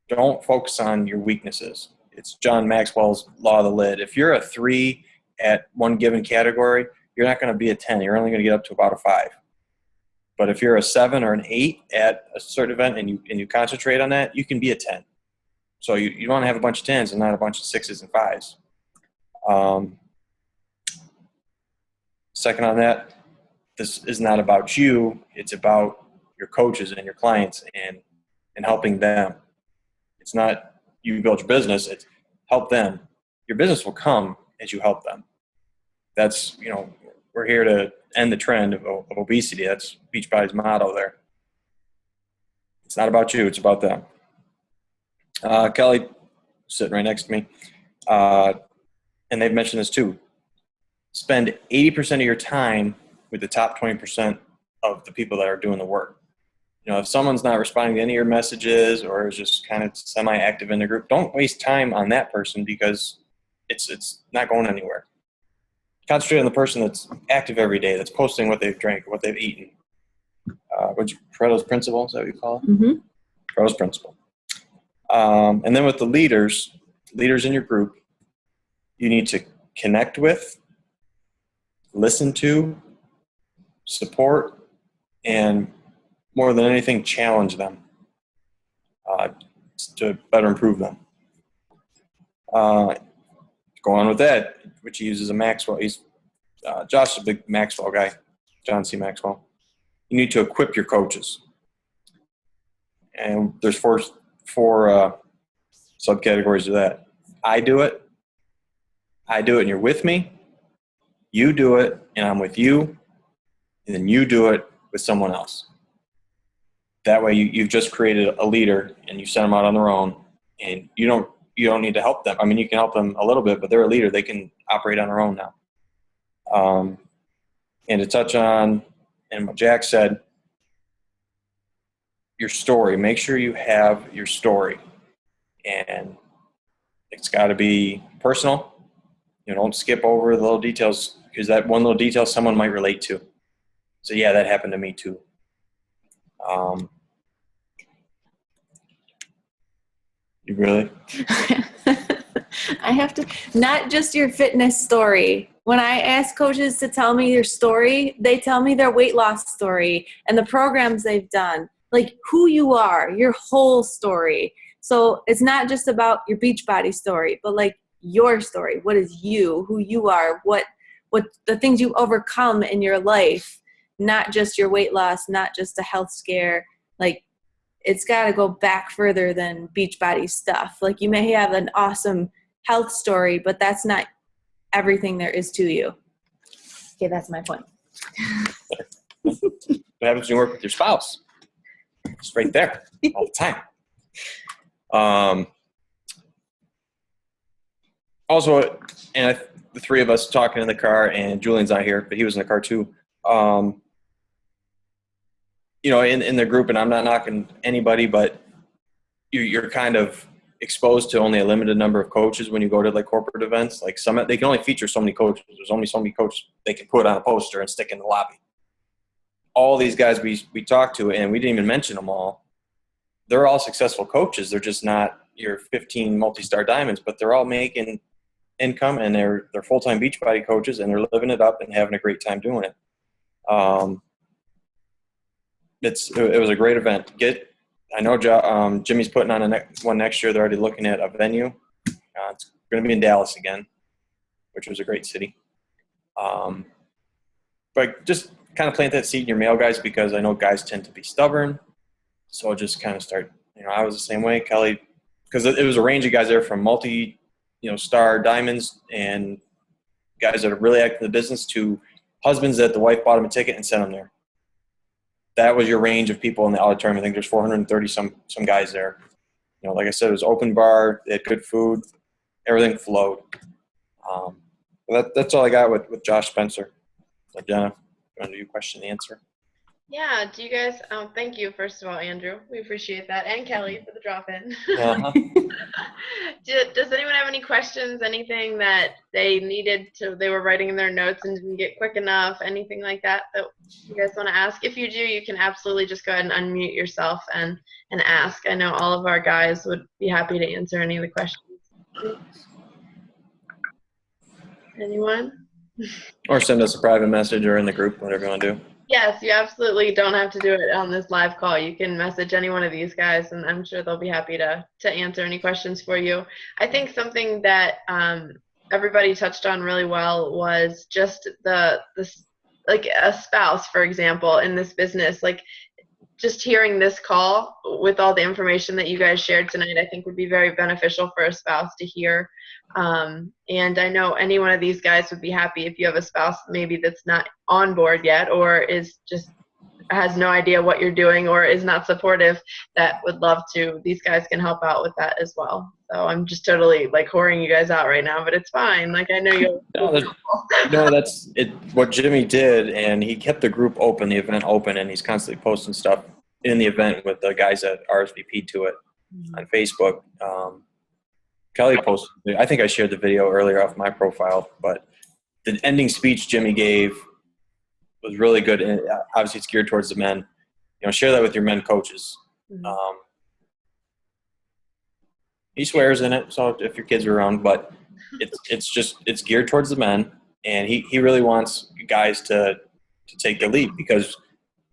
Don't focus on your weaknesses. It's John Maxwell's law of the lid. If you're a 3 at one given category, you're not going to be a 10. You're only going to get up to about a 5. But if you're a 7 or an 8 at a certain event and you concentrate on that, you can be a 10. So you want to have a bunch of 10s and not a bunch of 6s and 5s. Second on that, this is not about you. It's about your coaches and your clients and helping them. It's not you build your business, it's help them. Your business will come as you help them. That's, we're here to end the trend of obesity. That's Beachbody's motto there. It's not about you, it's about them. Kelly, sitting right next to me, and they've mentioned this too. Spend 80% of your time with the top 20% of the people that are doing the work. If someone's not responding to any of your messages or is just kind of semi-active in the group, don't waste time on that person because it's not going anywhere. Concentrate on the person that's active every day, that's posting what they've drank, what they've eaten. Pareto's principle, is that what you call it? Mm-hmm. Pareto's principle. And then with the leaders in your group, you need to connect with, listen to, support, and more than anything, challenge them to better improve them. Go on with that, which he uses a Maxwell. Josh is a big Maxwell guy, John C. Maxwell. You need to equip your coaches. And there's four subcategories of that. I do it, and you're with me. You do it, and I'm with you. And then you do it with someone else. That way you've just created a leader, and you send them out on their own, and you don't need to help them. I mean, you can help them a little bit, but they're a leader. They can operate on their own now. And to touch on, and what Jack said, your story. Make sure you have your story. And it's got to be personal. Don't skip over the little details because that one little detail someone might relate to. So, yeah, that happened to me too. You really? I have to, not just your fitness story. When I ask coaches to tell me their story, they tell me their weight loss story and the programs they've done, like who you are, your whole story. So it's not just about your Beachbody story, but like your story. What is you, who you are, what the things you overcome in your life, not just your weight loss, not just a health scare. Like it's got to go back further than Beachbody stuff. Like you may have an awesome health story, but that's not everything there is to you. Okay, that's my point. What happens when you work with your spouse? It's right there all the time. Also, and the three of us talking in the car, and Julian's not here, but he was in the car too. In the group, and I'm not knocking anybody, but you're kind of exposed to only a limited number of coaches when you go to like corporate events. Like they can only feature so many coaches. There's only so many coaches they can put on a poster and stick in the lobby. All these guys we talked to, and we didn't even mention them all, they're all successful coaches. They're just not your 15 multi-star diamonds, but they're all making income, and they're full-time Beachbody coaches, and they're living it up and having a great time doing it. It was a great event. I know Jimmy's putting on one next year. They're already looking at a venue. It's going to be in Dallas again, which was a great city. But just kind of plant that seed in your male guys, because I know guys tend to be stubborn. So just kind of start. I was the same way, Kelly, because it was a range of guys there from star diamonds and guys that are really active in the business to husbands that the wife bought them a ticket and sent them there. That was your range of people in the auditorium. I think there's 430 some guys there. Like I said, it was open bar. They had good food. Everything flowed. That's all I got with Josh Spencer. So Jenna, you want to do question and answer? Yeah, do you guys, thank you, first of all, Andrew. We appreciate that. And Kelly for the drop-in. Uh-huh. Does anyone have any questions, anything that they were writing in their notes and didn't get quick enough, anything like that you guys want to ask? If you do, you can absolutely just go ahead and unmute yourself and ask. I know all of our guys would be happy to answer any of the questions. Anyone? Or send us a private message or in the group, whatever you want to do. Yes, you absolutely don't have to do it on this live call. You can message any one of these guys, and I'm sure they'll be happy to answer any questions for you. I think something that everybody touched on really well was just the like a spouse, for example, in this business, like just hearing this call with all the information that you guys shared tonight, I think would be very beneficial for a spouse to hear. And I know any one of these guys would be happy if you have a spouse maybe that's not on board yet, or is just has no idea what you're doing, or is not supportive, that would love to. These guys can help out with that as well. So I'm just totally like whoring you guys out right now, but it's fine. Like I know you'll. No, that's it. What Jimmy did, and he kept the group open, the event open, and he's constantly posting stuff in the event with the guys that RSVP to it on Facebook. Kelly posted. I think I shared the video earlier off my profile, but the ending speech Jimmy gave was really good, and obviously it's geared towards the men. Share that with your men coaches. He swears in it, so if your kids are around, but it's geared towards the men, and he really wants guys to take the lead, because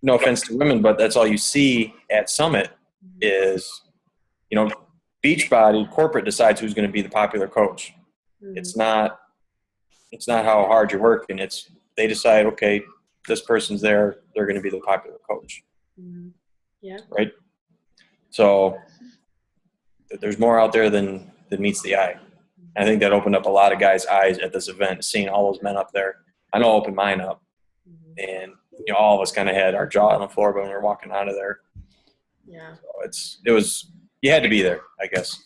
no offense to women, but that's all you see at Summit is, Beachbody corporate decides who's going to be the popular coach. It's not how hard you're working. They decide, okay, this person's there, they're going to be the popular coach. Yeah. Right? So there's more out there than meets the eye. And I think that opened up a lot of guys' eyes at this event, seeing all those men up there. I know it opened mine up. And all of us kind of had our jaw on the floor when we were walking out of there. Yeah. So it was you had to be there, I guess.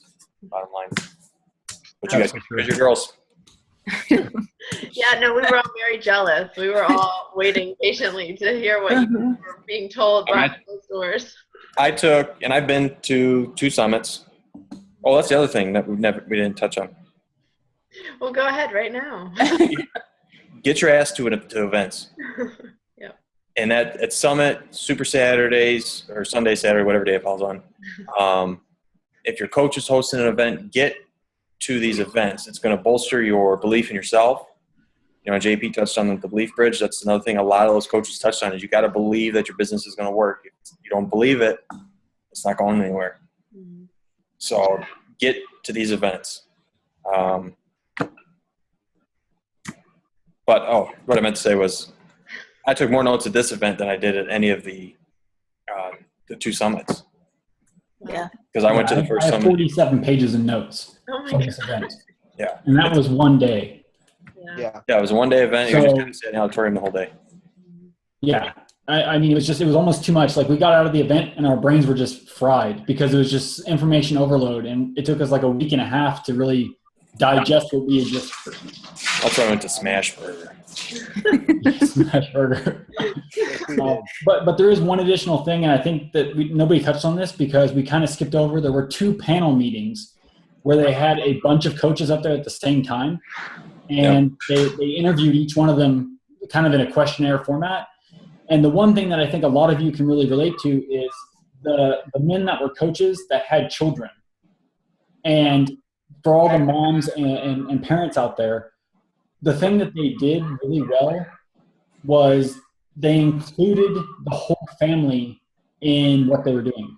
Bottom line. What you guys? Where's your girls? Yeah, no, we were all very jealous. We were all waiting patiently to hear what you were being told behind those doors. I've been to 2 summits. Oh, that's the other thing that we didn't touch on. Well, go ahead right now. Get your ass to events. Yeah. And at Summit, Super Saturdays or Sunday, Saturday, whatever day it falls on. If your coach is hosting an event, get to these events. It's going to bolster your belief in yourself. JP touched on the belief bridge. That's another thing a lot of those coaches touched on is you got to believe that your business is going to work. If you don't believe it, it's not going anywhere. So get to these events. But what I meant to say was I took more notes at this event than I did at any of the 2 summits. Yeah. Because I went to the first I have summit. 47 pages of notes Oh from this event. Yeah. And that was one day. Yeah. Yeah, it was a one-day event. You So- just kind of sat in the auditorium the whole day. Yeah. I mean, it was almost too much. Like we got out of the event and our brains were just fried because it was just information overload. And it took us like a week and a half to really digest what we had just heard. That's why I went to Smash Burger. Smash Burger. But there is one additional thing, and I think that nobody touched on this because we kind of skipped over. There were 2 panel meetings where they had a bunch of coaches up there at the same time, and they interviewed each one of them kind of in a questionnaire format. And the one thing that I think a lot of you can really relate to is the men that were coaches that had children. And for all the moms and parents out there, the thing that they did really well was they included the whole family in what they were doing.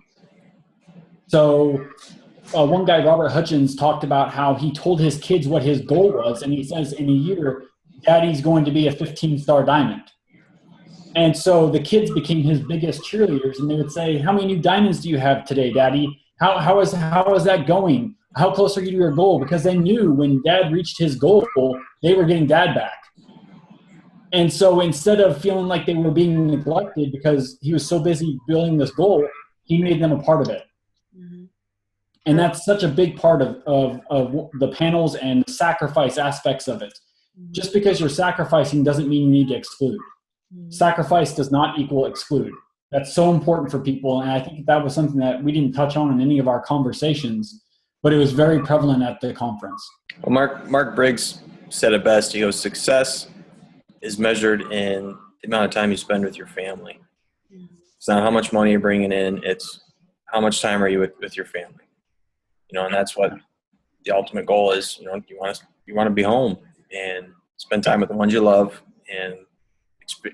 So one guy, Robert Hutchins, talked about how he told his kids what his goal was. And he says in a year, Daddy's going to be a 15-star diamond. And so the kids became his biggest cheerleaders. And they would say, how many new diamonds do you have today, Daddy? How is that going? How close are you to your goal? Because they knew when Dad reached his goal, they were getting Dad back. And so instead of feeling like they were being neglected because he was so busy building this goal, he made them a part of it. And that's such a big part of the panels and the sacrifice aspects of it. Just because you're sacrificing doesn't mean you need to exclude. Sacrifice does not equal exclude. That's so important for people. And I think that was something that we didn't touch on in any of our conversations, but it was very prevalent at the conference. Well, Mark Briggs said it best. He goes, success is measured in the amount of time you spend with your family. It's not how much money you're bringing in. It's how much time are you with your family. And that's what the ultimate goal is. You want to be home and spend time with the ones you love and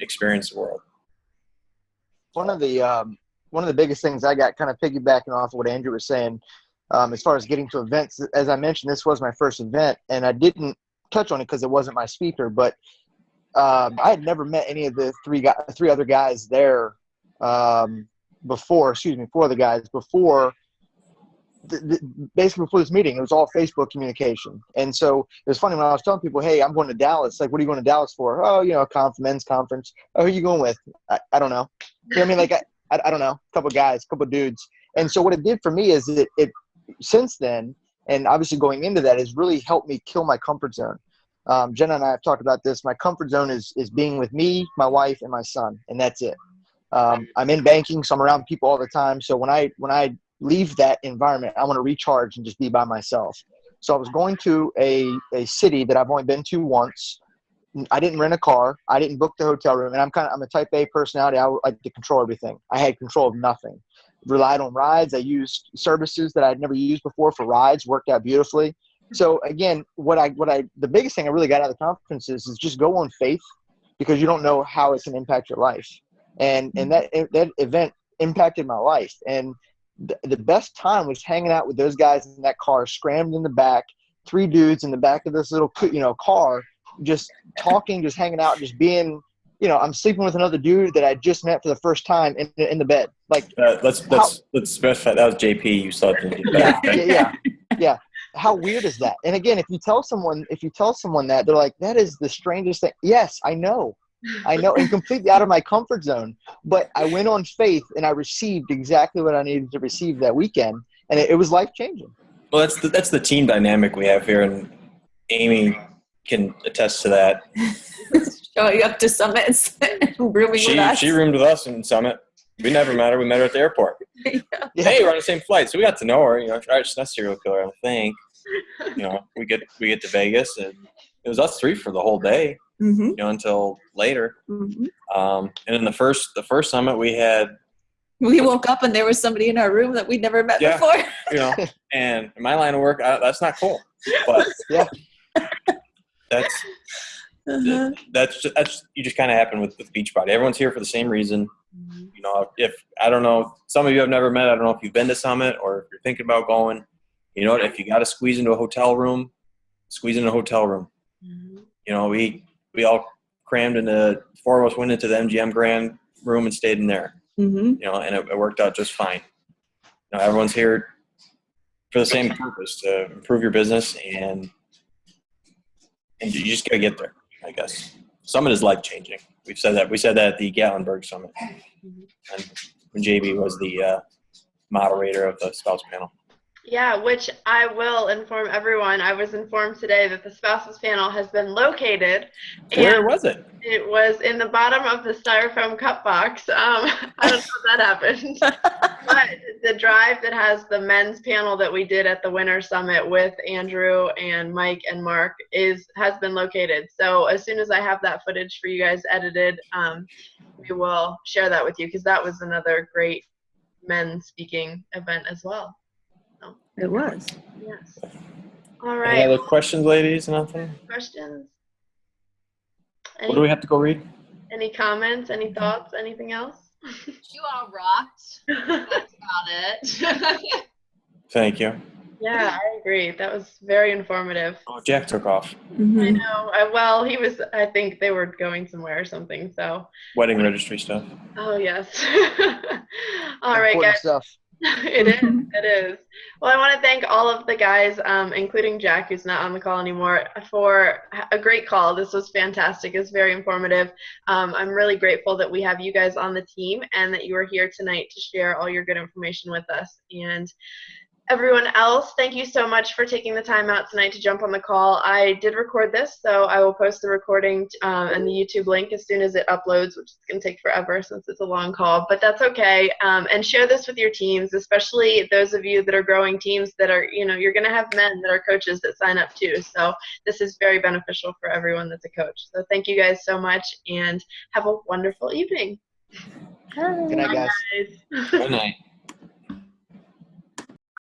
experience the world. One of the biggest things I got, kind of piggybacking off of what Andrew was saying, as far as getting to events, as I mentioned, this was my first event, and I didn't touch on it because it wasn't my speaker, but I had never met any of the three other guys there before. Excuse me, 4 other guys before. Basically before this meeting, it was all Facebook communication. And so it was funny when I was telling people, hey, I'm going to Dallas. Like, what are you going to Dallas for? Oh, a men's conference. Oh, who are you going with? I don't know. You know what I mean? Like, I don't know. A couple guys, a couple dudes. And so what it did for me is it since then, and obviously going into that, has really helped me kill my comfort zone. Jenna and I have talked about this. My comfort zone is being with me, my wife, and my son, and that's it. I'm in banking, so I'm around people all the time. So when I leave that environment, I want to recharge and just be by myself. So I was going to a city that I've only been to once. I didn't rent a car. I didn't book the hotel room. And I'm a type A personality. I would like to control everything. I had control of nothing. Relied on rides. I used services that I'd never used before for rides. Worked out beautifully. So again, the biggest thing I really got out of the conference is just go on faith, because you don't know how it can impact your life. And that event impacted my life. And the best time was hanging out with those guys in that car, scrammed in the back, 3 dudes in the back of this little, car, just talking, just hanging out, just being, I'm sleeping with another dude that I just met for the first time in the bed. Like, let's specify that was JP. You slept in. Yeah. How weird is that? And again, if you tell someone that, they're like, that is the strangest thing. Yes, I know, and completely out of my comfort zone. But I went on faith, and I received exactly what I needed to receive that weekend, and it was life changing. Well, that's the team dynamic we have here, and Amy can attest to that. Showing up to summits and rooming with us. She roomed with us in Summit. We never met her. We met her at the airport. Yeah. Hey, we're on the same flight, so we got to know her. She's not a serial killer, I think. We get to Vegas, and it was us 3 for the whole day. Mm-hmm. Until later. Mm-hmm. And in the first summit we woke up and there was somebody in our room that we'd never met before. And in my line of work, that's not cool. But yeah, that's you just kind of happen with Beachbody. Everyone's here for the same reason. If I don't know, some of you have never met. I don't know if you've been to Summit or if you're thinking about going. If you got to squeeze into a hotel room, squeeze into a hotel room. Mm-hmm. We all crammed into 4 of us went into the MGM Grand room and stayed in there. Mm-hmm. And it worked out just fine. Everyone's here for the same purpose, to improve your business, and you just gotta get there, I guess. Summit is life changing. We said that at the Gatlinburg Summit, and when JB was the moderator of the spouse panel. Yeah, which I will inform everyone. I was informed today that the spouses panel has been located. Where was it? It was in the bottom of the styrofoam cup box. I don't know how that happened. But the drive that has the men's panel that we did at the Winter Summit with Andrew and Mike and Mark has been located. So as soon as I have that footage for you guys edited, we will share that with you, because that was another great men's speaking event as well. It was. Yes. All right. Any other questions, ladies? Nothing? Questions? What do we have to go read? Any comments? Any thoughts? Anything else? You all rocked. That's about it. Thank you. Yeah, I agree. That was very informative. Oh, Jack took off. Mm-hmm. I know. Well, I think they were going somewhere or something. So. Wedding registry stuff. Oh, yes. All right, important guys. stuff. It is. Well, I want to thank all of the guys, including Jack, who's not on the call anymore, for a great call. This was fantastic. It was very informative. I'm really grateful that we have you guys on the team and that you are here tonight to share all your good information with us. And everyone else, thank you so much for taking the time out tonight to jump on the call. I did record this, so I will post the recording and the YouTube link as soon as it uploads, which is going to take forever since it's a long call, but that's okay. And share this with your teams, especially those of you that are growing teams that are, you're going to have men that are coaches that sign up too. So this is very beneficial for everyone that's a coach. So thank you guys so much, and have a wonderful evening. Good night, guys. Good night.